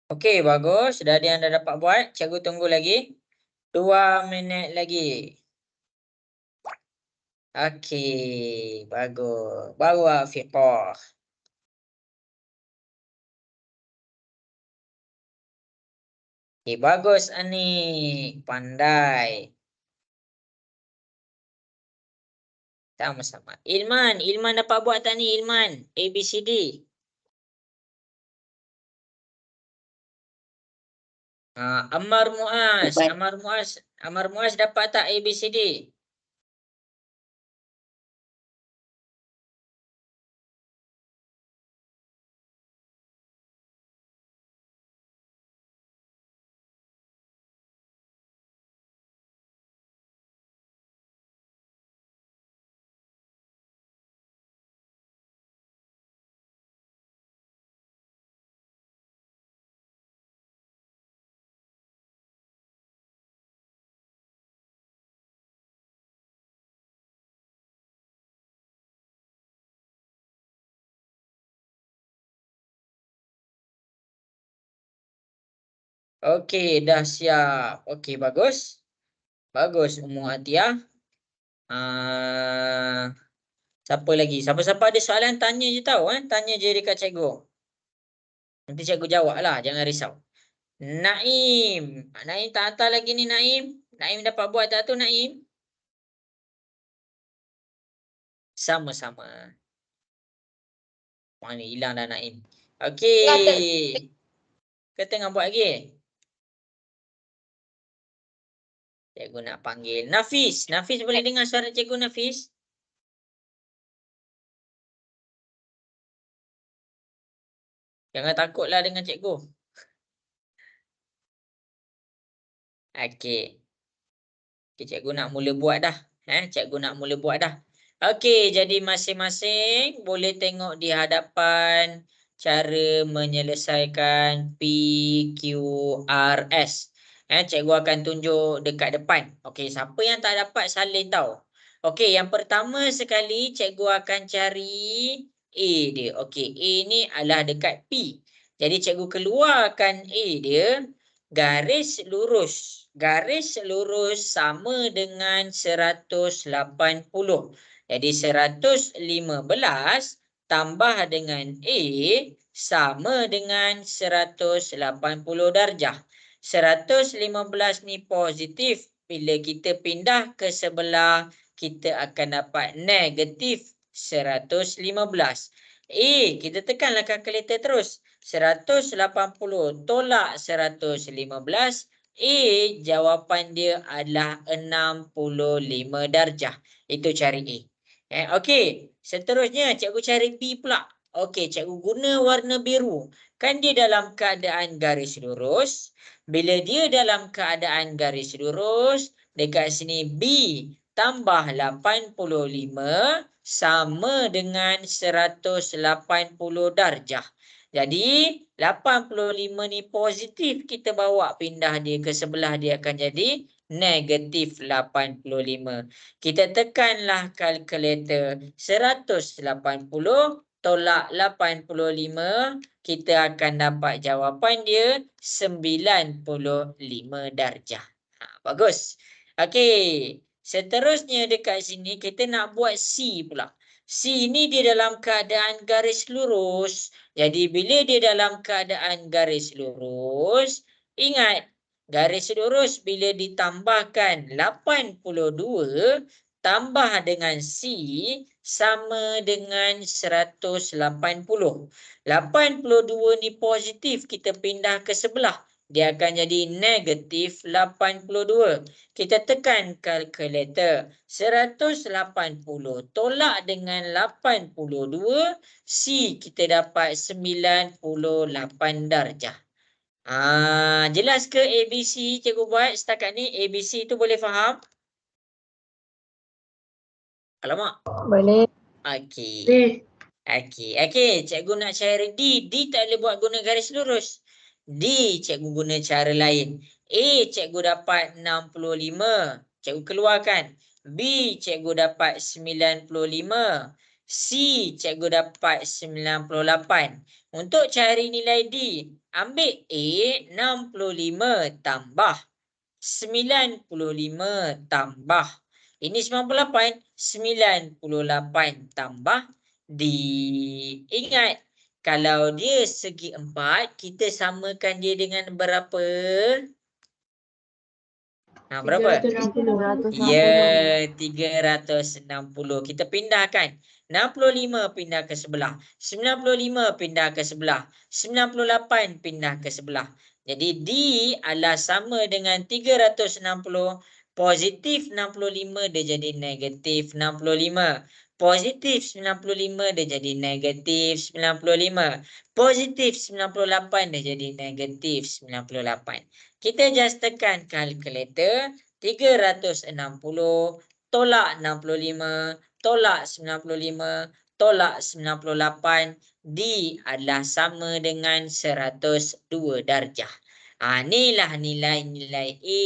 Speaker 1: Okey, bagus. Sudah ada yang dah dapat buat. Cikgu tunggu lagi. 2 minit lagi. Okey, bagus. Baru Afiqah. Okey, bagus Anik. Pandai. Sama-sama. Ilman dapat buat tak ni Ilman? A, B, C, D. Ammar Muaz dapat tak A, B, C, D? Okey, dah siap. Okey, bagus. Bagus Ummu Atiyah. Siapa lagi? Siapa-siapa ada soalan tanya je tahu tanya je dekat cikgu. Nanti cikgu jawab lah, jangan risau. Naim. Naim tak hantar lagi ni Naim. Naim dapat buat tak tu Naim? Sama-sama. Mana hilang dah Naim. Okey. Kau tengah buat lagi? Cikgu nak panggil. Nafis. Nafis boleh dengar suara cikgu Nafis? Jangan takutlah dengan cikgu. Okey. Okay, cikgu nak mula buat dah. Cikgu nak mula buat dah. Okey, jadi masing-masing boleh tengok di hadapan cara menyelesaikan PQRS. Cikgu akan tunjuk dekat depan. Okey, siapa yang tak dapat salin tau. Okey, yang pertama sekali cikgu akan cari A dia. Okey, A ni adalah dekat P. Jadi cikgu keluarkan A dia, garis lurus. Garis lurus sama dengan 180. Jadi 115 tambah dengan A sama dengan 180 darjah. 115 ni positif. Bila kita pindah ke sebelah, kita akan dapat negatif 115. Kita tekanlah kalkulator terus. 180 tolak 115. Jawapan dia adalah 65 darjah. Itu cari A. Okey, seterusnya cikgu cari B pula. Okey, cikgu guna warna biru. Kan dia dalam keadaan garis lurus. Bila dia dalam keadaan garis lurus, dekat sini B tambah 85 sama dengan 180 darjah. Jadi 85 ni positif, kita bawa pindah dia ke sebelah, dia akan jadi negatif 85. Kita tekanlah kalkulator. 180 tolak 85, kita akan dapat jawapan dia 95 darjah. Bagus. Okey, seterusnya dekat sini kita nak buat C pula. C ni dia dalam keadaan garis lurus. Jadi bila dia dalam keadaan garis lurus, ingat garis lurus bila ditambahkan 82 tambah dengan C sama dengan 180. 82 ni positif, kita pindah ke sebelah, dia akan jadi negatif 82. Kita tekan kalkulator. 180 tolak dengan 82. C kita dapat 98 darjah. Jelas ke ABC cikgu buat setakat ni? ABC tu boleh faham? Alamak.
Speaker 2: Boleh.
Speaker 1: Okey. Okey. Cikgu nak cari D. D tak boleh buat guna garis lurus. D cikgu guna cara lain. A cikgu dapat 65. Cikgu keluarkan. B cikgu dapat 95. C cikgu dapat 98. Untuk cari nilai D, Ambil A 65 tambah 95 tambah. Ini 98. 98 tambah D. Ingat, kalau dia segi 4, kita samakan dia dengan berapa? Berapa?
Speaker 2: 360.
Speaker 1: Ya, 360. Kita pindahkan. 65 pindah ke sebelah. 95 pindah ke sebelah. 98 pindah ke sebelah. Jadi D adalah sama dengan 360. Positif 65 dia jadi negatif 65. Positif 95 dia jadi negatif 95. Positif 98 dia jadi negatif 98. Kita just tekan kalkulator. 360 tolak 65 tolak 95 tolak 98. D adalah sama dengan 102 darjah. Inilah nilai-nilai A,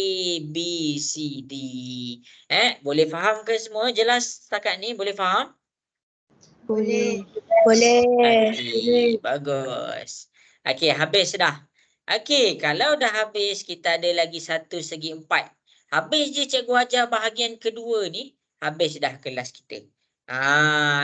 Speaker 1: B, C, D. Boleh faham ke semua? Jelas setakat ni? Boleh faham?
Speaker 3: Boleh.
Speaker 2: Boleh.
Speaker 1: Okey, bagus. Okey, habis dah. Okey, kalau dah habis, kita ada lagi 1 segi 4. Habis je cikgu ajar bahagian kedua ni, habis dah kelas kita.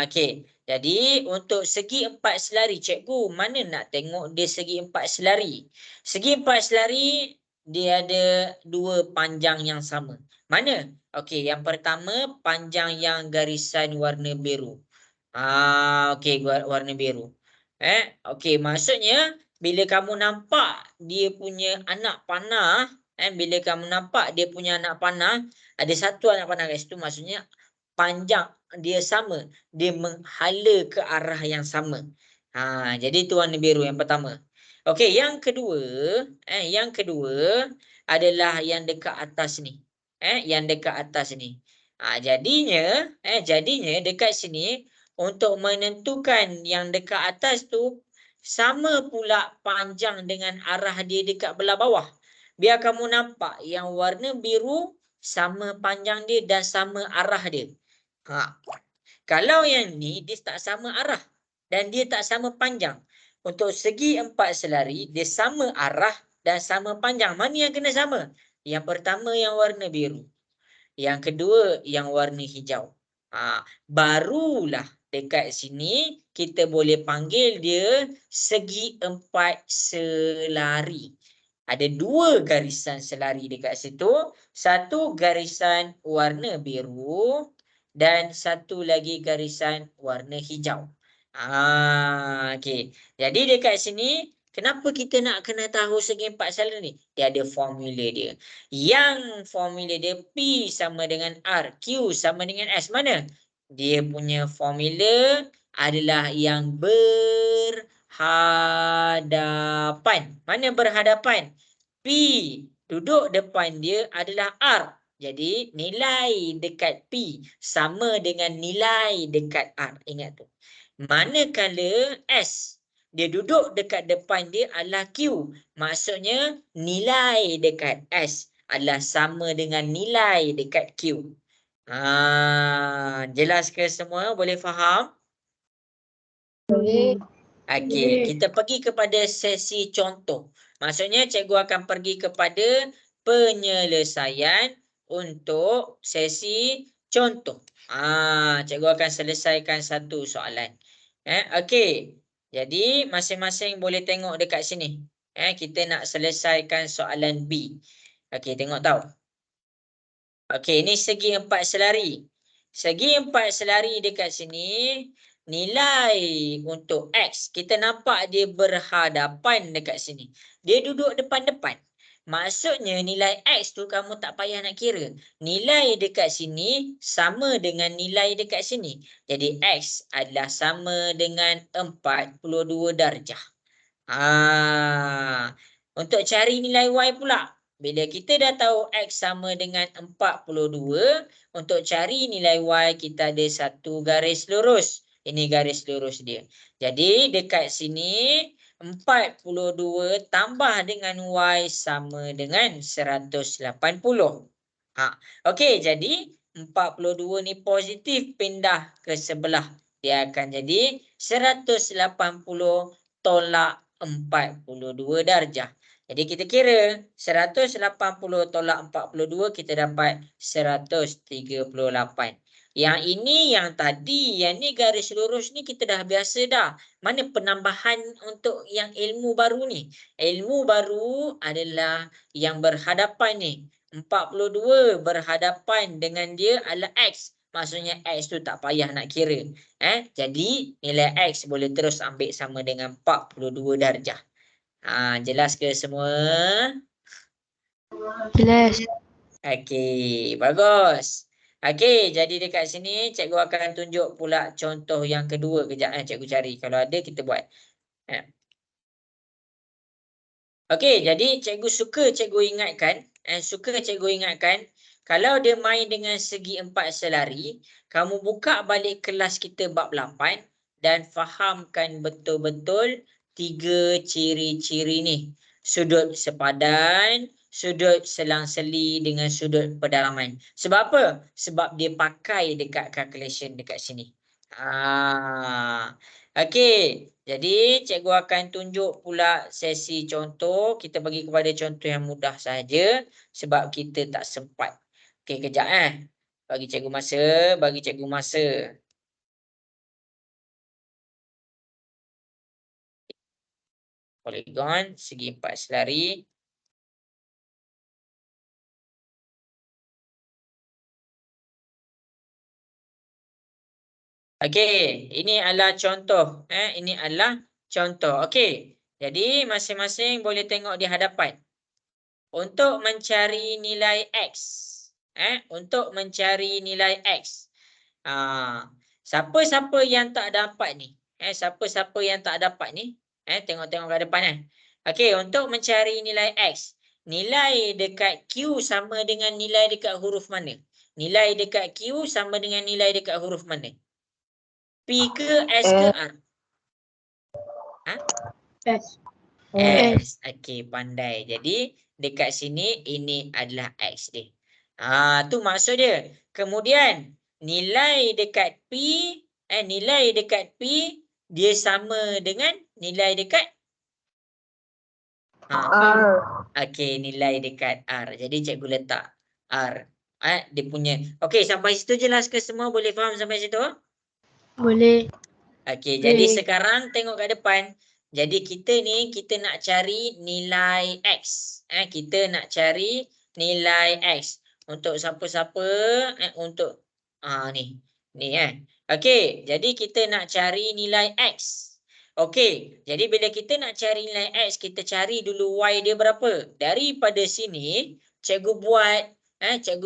Speaker 1: Okey. Jadi untuk segi 4 selari, cikgu mana nak tengok dia segi 4 selari? Segi 4 selari dia ada 2 panjang yang sama. Mana? Okey, yang pertama panjang yang garisan warna biru. Okey, warna biru. Okey, maksudnya bila kamu nampak dia punya anak panah, bila kamu nampak dia punya anak panah, ada satu anak panah kat situ, maksudnya panjang dia sama, dia menghala ke arah yang sama. Jadi itu warna biru yang pertama. Okey, yang kedua adalah yang dekat atas ni. Yang dekat atas ni. Jadinya dekat sini untuk menentukan yang dekat atas tu sama pula panjang dengan arah dia dekat belah bawah. Biar kamu nampak yang warna biru sama panjang dia dan sama arah dia. Kalau yang ni dia tak sama arah dan dia tak sama panjang. Untuk segi 4 selari dia sama arah dan sama panjang. Mana yang kena sama? Yang pertama yang warna biru. Yang kedua yang warna hijau. Barulah dekat sini kita boleh panggil dia segi 4 selari. Ada 2 garisan selari dekat situ. Satu garisan warna biru dan satu lagi garisan warna hijau. Okey. Jadi dekat sini, kenapa kita nak kena tahu segi 4 selari ni? Dia ada formula dia. Yang formula dia P sama dengan R, Q sama dengan S. Mana? Dia punya formula adalah yang berhadapan. Mana berhadapan? P duduk depan dia adalah R. Jadi nilai dekat P sama dengan nilai dekat R. Ingat tu. Manakala S dia duduk dekat depan dia adalah Q. Maksudnya nilai dekat S adalah sama dengan nilai dekat Q. Jelas ke semua? Boleh faham?
Speaker 2: Boleh.
Speaker 1: Okey, kita pergi kepada sesi contoh. Maksudnya cikgu akan pergi kepada penyelesaian untuk sesi contoh. Cikgu akan selesaikan satu soalan. Okey. Jadi masing-masing boleh tengok dekat sini. Kita nak selesaikan soalan B. Okey, tengok tahu. Okey, ini segi 4 selari. Segi 4 selari dekat sini, nilai untuk X, kita nampak dia berhadapan dekat sini. Dia duduk depan-depan. Maksudnya nilai X tu kamu tak payah nak kira. Nilai dekat sini sama dengan nilai dekat sini. Jadi X adalah sama dengan 42 darjah. Untuk cari nilai Y pula. Bila kita dah tahu X sama dengan 42, untuk cari nilai Y kita ada satu garis lurus. Ini garis lurus dia. Jadi dekat sini 42 tambah dengan Y sama dengan 180. Okey, jadi 42 ni positif pindah ke sebelah. Dia akan jadi 180 tolak 42 darjah. Jadi kita kira 180 tolak 42 kita dapat 138. Yang ini yang tadi, yang ni garis lurus ni kita dah biasa dah. Mana penambahan untuk yang ilmu baru ni? Ilmu baru adalah yang berhadapan ni. 42 berhadapan dengan dia adalah X. Maksudnya X tu tak payah nak kira. Jadi nilai X boleh terus ambil sama dengan 42 darjah. Jelas ke semua?
Speaker 2: Jelas.
Speaker 1: Okey, bagus. Okey, jadi dekat sini cikgu akan tunjuk pula contoh yang kedua kejap. Cikgu cari. Kalau ada kita buat. Okey, jadi cikgu suka cikgu ingatkan, kalau dia main dengan segi 4 selari, kamu buka balik kelas kita bab 8 dan fahamkan betul-betul 3 ciri-ciri ni. Sudut sepadan, sudut selang-seli dengan sudut pedalaman. Sebab apa? Sebab dia pakai dekat calculation dekat sini. Okey, jadi cikgu akan tunjuk pula sesi contoh. Kita bagi kepada contoh yang mudah saja sebab kita tak sempat. Okey, kejap Bagi cikgu masa. Poligon segi 4 selari. Okey, ini adalah contoh. Ini adalah contoh. Okey. Jadi masing-masing boleh tengok di hadapan. Untuk mencari nilai X. Untuk mencari nilai X. Siapa-siapa yang tak dapat ni? Siapa-siapa yang tak dapat ni? Tengok-tengok ke depan Okey, untuk mencari nilai X. Nilai dekat Q sama dengan nilai dekat huruf mana? Nilai dekat Q sama dengan nilai dekat huruf mana? P ke S ke R?
Speaker 2: S.
Speaker 1: S. Okey, pandai. Jadi dekat sini ini adalah X dia. Tu maksud dia. Kemudian nilai dekat P, dia sama dengan nilai dekat
Speaker 2: R.
Speaker 1: Okey, nilai dekat R. Jadi cikgu letak R. Dia punya. Okey, sampai situ jelas ke semua? Boleh faham sampai situ?
Speaker 2: Boleh.
Speaker 1: Okey, jadi sekarang tengok kat depan. Jadi kita nak cari nilai X. Kita nak cari nilai X. Untuk siapa-siapa untuk ni. Okey, jadi kita nak cari nilai X. Okey, jadi bila kita nak cari nilai X, kita cari dulu Y dia berapa. Daripada sini cikgu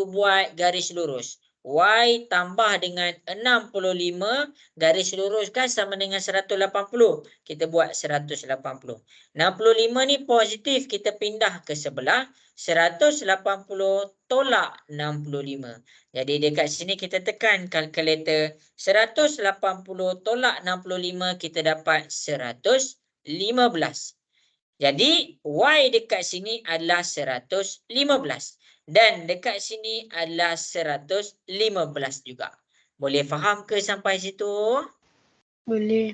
Speaker 1: buat garis lurus. Y tambah dengan 65 garis luruskan sama dengan 180. Kita buat 180. 65 ni positif, kita pindah ke sebelah. 180 tolak 65. Jadi dekat sini kita tekan kalkulator. 180 tolak 65 kita dapat 115. Jadi Y dekat sini adalah 115. Dan dekat sini adalah 115 juga. Boleh faham ke sampai situ?
Speaker 2: Boleh.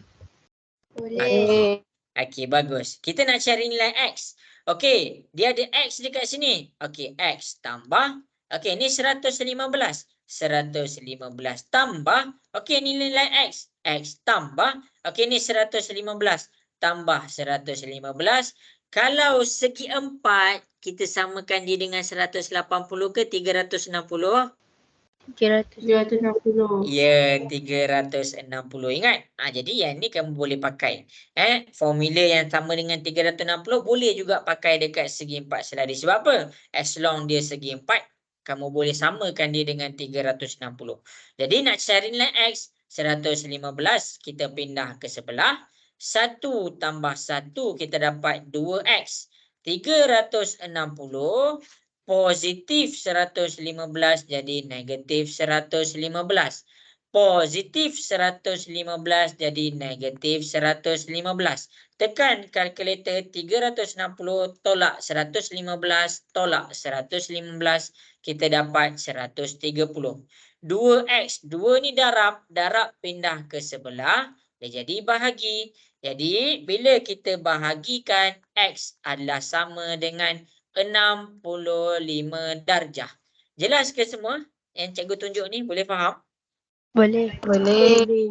Speaker 4: Boleh.
Speaker 1: Okey, bagus. Kita nak cari nilai X. Okey, dia ada X dekat sini. Okey, X tambah. Okey, ni 115. 115 tambah. Okey, ni nilai X. X tambah. Okey, ni 115 tambah 115. Kalau segi 4, kita samakan dia dengan 180 ke 360?
Speaker 2: 360.
Speaker 1: Ya, 360. Ingat? Jadi yang ni kamu boleh pakai. Formula yang sama dengan 360 boleh juga pakai dekat segi 4 selari. Sebab apa? As long dia segi 4, kamu boleh samakan dia dengan 360. Jadi nak cari nilai X, 115 kita pindah ke sebelah. 1 tambah 1 kita dapat 2X. 360 positif 115 jadi negatif 115. Positif 115 jadi negatif 115. Tekan kalkulator 360 tolak 115 tolak 115. Kita dapat 130. 2X. 2 ni darab pindah ke sebelah. Dia jadi bahagi. Jadi bila kita bahagikan X adalah sama dengan 65 darjah. Jelas ke semua yang cikgu tunjuk ni? Boleh faham?
Speaker 2: Boleh.
Speaker 3: Boleh.
Speaker 2: Boleh.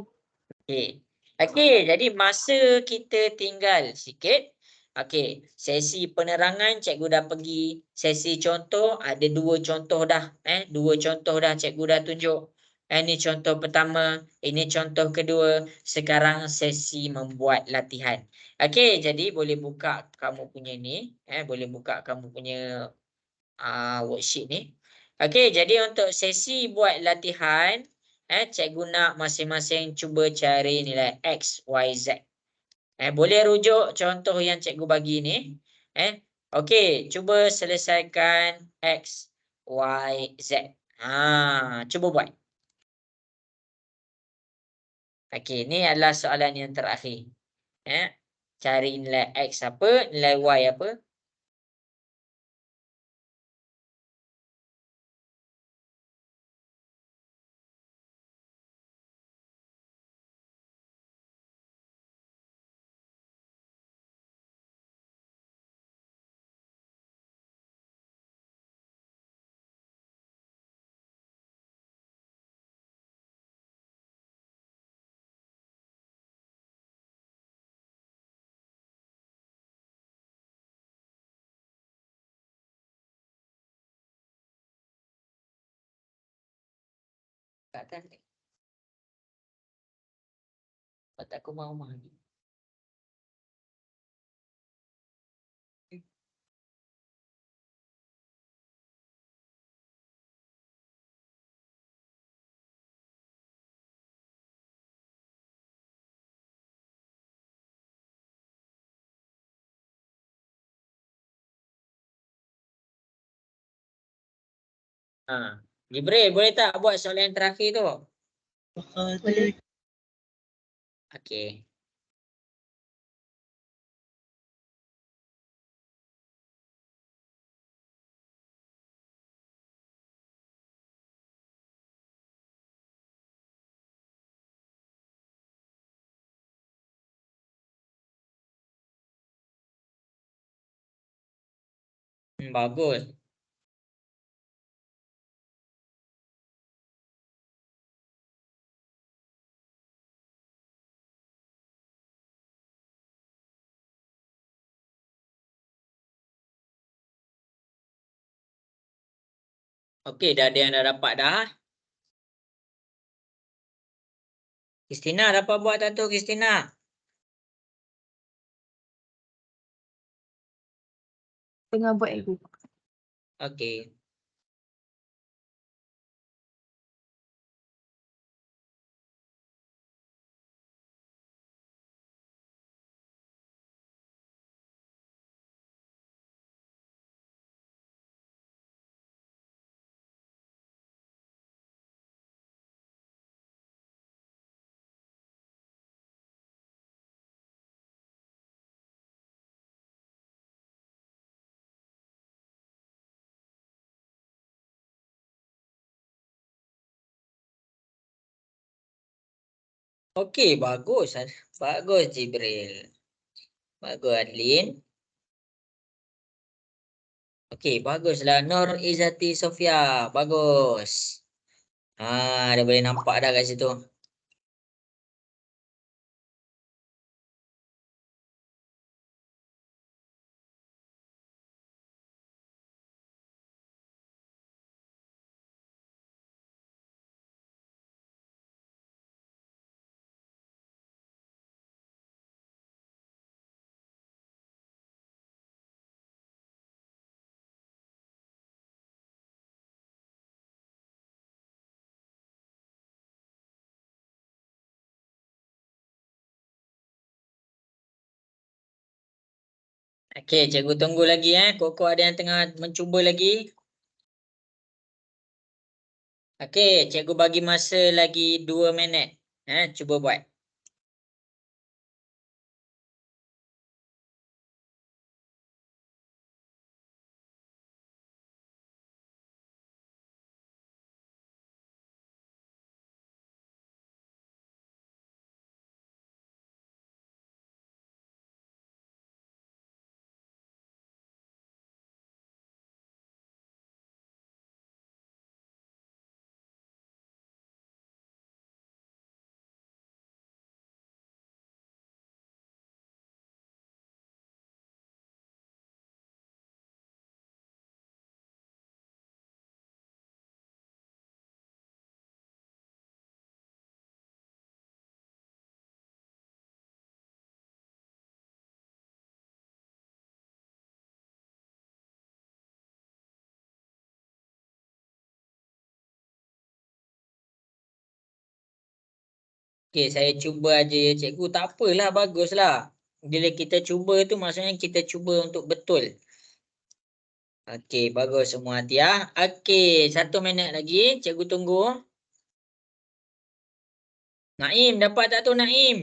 Speaker 1: Okey. Okey, jadi masa kita tinggal sikit. Okey, sesi penerangan cikgu dah pergi. Sesi contoh ada 2 contoh dah. 2 contoh dah cikgu dah tunjuk. Ini contoh pertama, ini contoh kedua. Sekarang sesi membuat latihan. Okey, jadi boleh buka kamu punya ni. Boleh buka kamu punya worksheet ni. Okey, jadi untuk sesi buat latihan, cikgu nak masing-masing cuba cari nilai X, Y, Z. Boleh rujuk contoh yang cikgu bagi ni. Okey, cuba selesaikan X, Y, Z. Cuba buat. Okey, ni adalah soalan yang terakhir. Cari nilai X apa, nilai Y apa. Kat atas ni. Tak aku mau lagi. Jibril, boleh tak buat soalan yang terakhir tu?
Speaker 2: Boleh.
Speaker 1: Okey. Bagus. Okey, dah ada yang dah dapat dah. Kristina dapat buat tak tu, Kristina?
Speaker 3: Tengah buat lagi.
Speaker 1: Okey. Okey, bagus. Bagus, Jibril. Bagus, Adlin. Okey, baguslah. Nur Izzati Sofia. Bagus. Dia boleh nampak dah kat situ. Okey, cikgu tunggu lagi Koko ada yang tengah mencuba lagi. Okey, cikgu bagi masa lagi 2 minit. Cuba buat. Okey, saya cuba aja ya cikgu. Tak apalah, baguslah. Bila kita cuba tu maksudnya kita cuba untuk betul. Okey, bagus semua hati ya. Okey, 1 minit lagi. Cikgu tunggu. Naim, dapat tak tu Naim?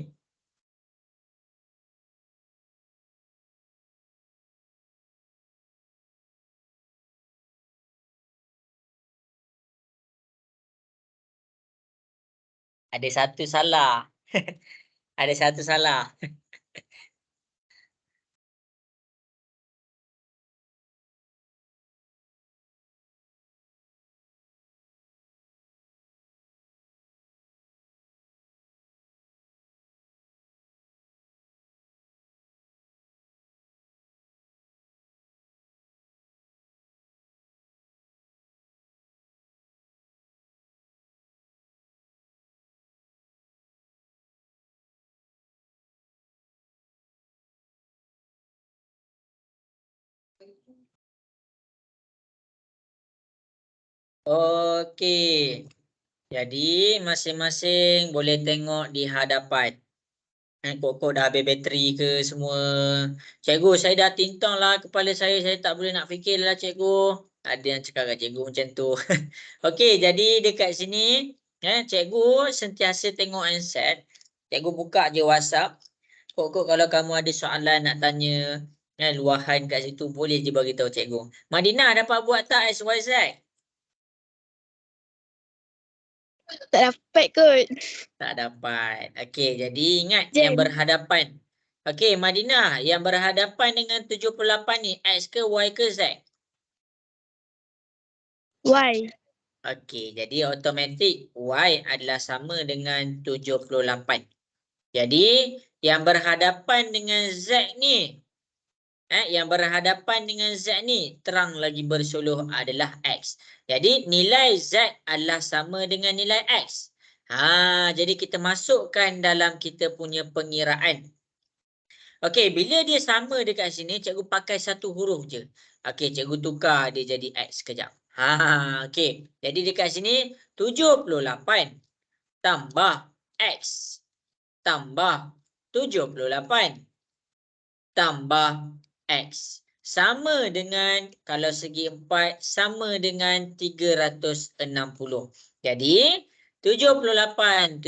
Speaker 1: Ada satu salah. Ada satu salah. Okey. Jadi masing-masing boleh tengok di hadapan. Kok dah habis bateri ke semua. Cikgu, saya dah tintang lah kepala saya tak boleh nak fikir lah cikgu. Ada yang cakap kat cikgu macam tu. Okey, jadi dekat sini cikgu sentiasa tengok handset. Cikgu buka je WhatsApp. Kok kalau kamu ada soalan nak tanya luahan kat situ boleh je bagi tahu cikgu. Madinah dapat buat tak XYZ?
Speaker 2: Tak dapat kot.
Speaker 1: Tak dapat. Okey, jadi ingat
Speaker 2: Jen.
Speaker 1: yang berhadapan. Okey, Madinah, yang berhadapan dengan 78 ni X ke Y ke Z?
Speaker 2: Y.
Speaker 1: Okey, jadi automatik Y adalah sama dengan 78. Jadi, yang berhadapan dengan Z ni, yang berhadapan dengan Z ni terang lagi bersuluh adalah X. Jadi, nilai Z adalah sama dengan nilai X. Jadi kita masukkan dalam kita punya pengiraan. Okey, bila dia sama dekat sini, cikgu pakai satu huruf je. Okey, cikgu tukar dia jadi X kejap. Okey. Jadi dekat sini 78 tambah X tambah 78 tambah X. Sama dengan, kalau segi 4, sama dengan 360. Jadi, 78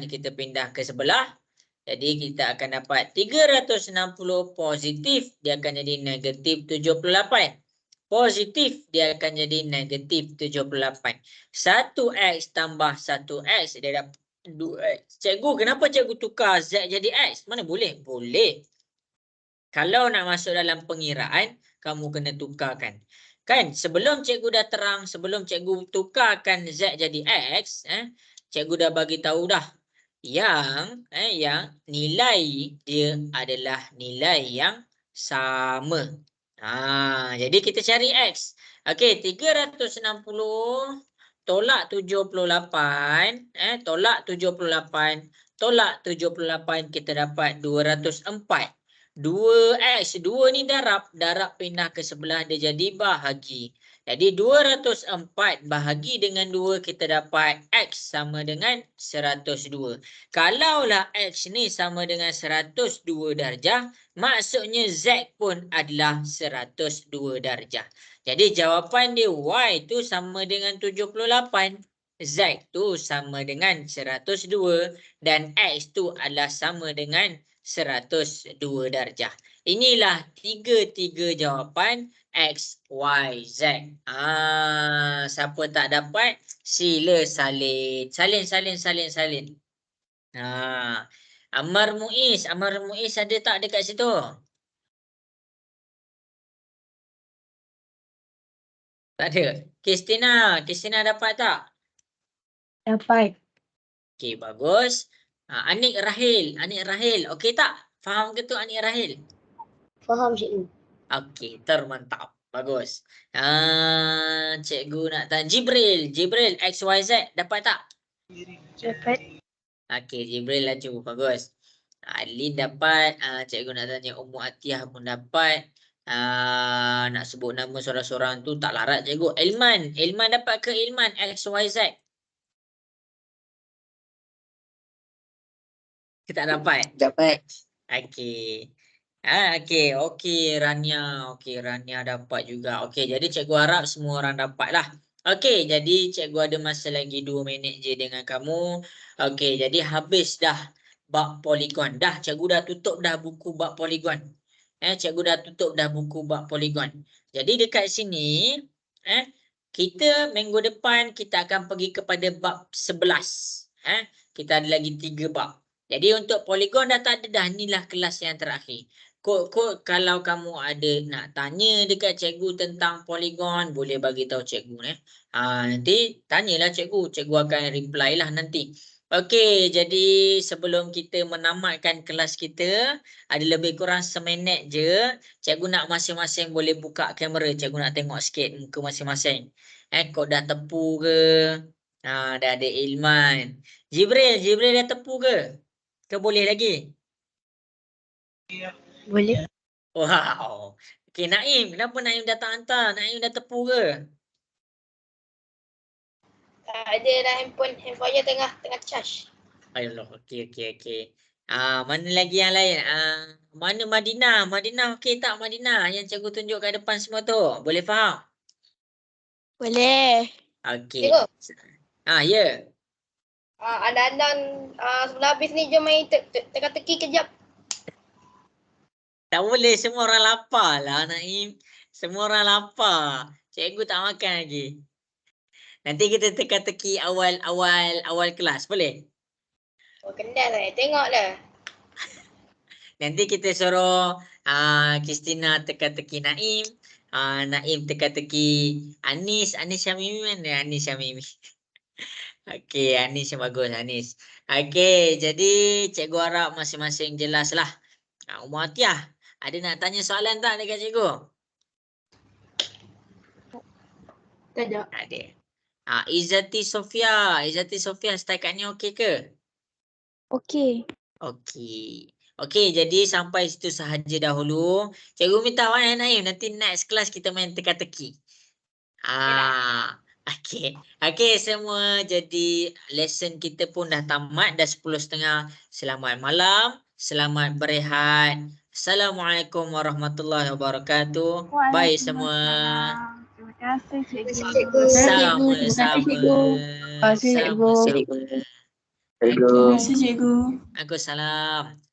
Speaker 1: kita pindah ke sebelah. Jadi, kita akan dapat 360 positif, dia akan jadi negatif 78. Positif, dia akan jadi negatif 78. 1X tambah 1X, dia dapat 2X. Cikgu, kenapa cikgu tukar Z jadi X? Mana boleh? Boleh. Kalau nak masuk dalam pengiraan, kamu kena tukarkan. Kan, sebelum cikgu dah terang, sebelum cikgu tukarkan Z jadi X, cikgu dah bagi tahu dah. Yang nilai dia adalah nilai yang sama. Jadi kita cari X. Okey, 360 tolak 78, tolak 78, tolak 78, kita dapat 204. 2X, 2 ni darab pindah ke sebelah, dia jadi bahagi. Jadi 204 bahagi dengan 2, kita dapat X sama dengan 102. Kalaulah X ni sama dengan 102 darjah, maksudnya Z pun adalah 102 darjah. Jadi jawapan dia Y tu sama dengan 78. Z tu sama dengan 102 dan X tu adalah sama dengan 102 darjah. Inilah tiga jawapan X, Y, Z. Siapa tak dapat, sila salin. Salin. Ammar Muiz ada tak dekat situ? Tak ada. Kristina dapat tak?
Speaker 3: Dapat.
Speaker 1: Okey, bagus. Anik Rahil. Okey tak? Faham ke tu Anik Rahil?
Speaker 4: Faham cikgu.
Speaker 1: Okey, termantap. Bagus. Cikgu nak tanya Jibril XYZ dapat tak?
Speaker 2: Dapat.
Speaker 1: Okey, Jibril laju. Bagus. Ali dapat. Cikgu nak tanya Ummu Atiyah pun dapat. Nak sebut nama seorang-seorang tu tak larat cikgu. Ilman dapat ke Ilman XYZ? Tak dapat?
Speaker 5: Dapat.
Speaker 1: Okey. Okey Rania. Okey Rania dapat juga. Okey, jadi cikgu harap semua orang dapat lah. Okey, jadi cikgu ada masa lagi 2 minit je dengan kamu. Okey, jadi habis dah bab poligon. Dah, cikgu dah tutup dah buku bab poligon. Cikgu dah tutup dah buku bab poligon. Jadi dekat sini, kita minggu depan kita akan pergi kepada bab 11. Kita ada lagi 3 bab. Jadi untuk poligon dah tak ada dah. Inilah kelas yang terakhir. Kok kalau kamu ada nak tanya dekat cikgu tentang poligon, boleh bagi tahu cikgu. Nanti tanyalah cikgu. Cikgu akan reply lah nanti. Okey, jadi sebelum kita menamatkan kelas kita, ada lebih kurang seminit je. Cikgu nak masing-masing boleh buka kamera. Cikgu nak tengok sikit muka masing-masing. Kok dah tepu ke? Dah ada Ilman. Jibril dah tepu ke? Ke boleh lagi?
Speaker 2: Boleh.
Speaker 1: Wow. Okey, Naim. Kenapa Naim dah tak hantar? Naim dah tepu ke?
Speaker 4: Tak ada dah handphone-nya tengah charge.
Speaker 1: Ayolah. Okey. Mana lagi yang lain? Mana Madinah? Madinah okey tak Madinah? Yang cikgu tunjuk kat depan semua tu. Boleh faham?
Speaker 2: Boleh.
Speaker 1: Okey.
Speaker 4: Cikgu.
Speaker 1: Ya.
Speaker 4: Anda sebelah habis ni jom main teka-teki kejap.
Speaker 1: Tak boleh, semua orang lapar lah Naim. Semua orang lapar. Cikgu tak makan lagi. Nanti kita teka-teki awal kelas, boleh?
Speaker 4: Oh, kenal saya tengok dah.
Speaker 1: Nanti kita suruh Kristina teka-teki Naim. Naim teka-teki Anis. Anis Syamimi mana? Anis Syamimi. Okey, Anis yang bagus, Anis. Okey, jadi cikgu harap masing-masing jelas lah. Umar Atiah, ada nak tanya soalan tak dekat cikgu?
Speaker 3: Tak ada.
Speaker 1: Ada. Izzati Sofia setakat ni okey ke?
Speaker 2: Okey.
Speaker 1: Okey, jadi sampai situ sahaja dahulu. Cikgu minta Naim, nanti next class kita main teka-teki. Okey semua, jadi lesson kita pun dah tamat, dah 10.30. Selamat malam, selamat berehat. Assalamualaikum warahmatullahi wabarakatuh. Bye semua.
Speaker 3: Terima kasih cikgu.
Speaker 1: Sama-sama.
Speaker 3: Terima kasih cikgu.
Speaker 1: Sama-sama.
Speaker 5: Cikgu.
Speaker 3: Terima kasih cikgu.
Speaker 1: Waalaikumsalam.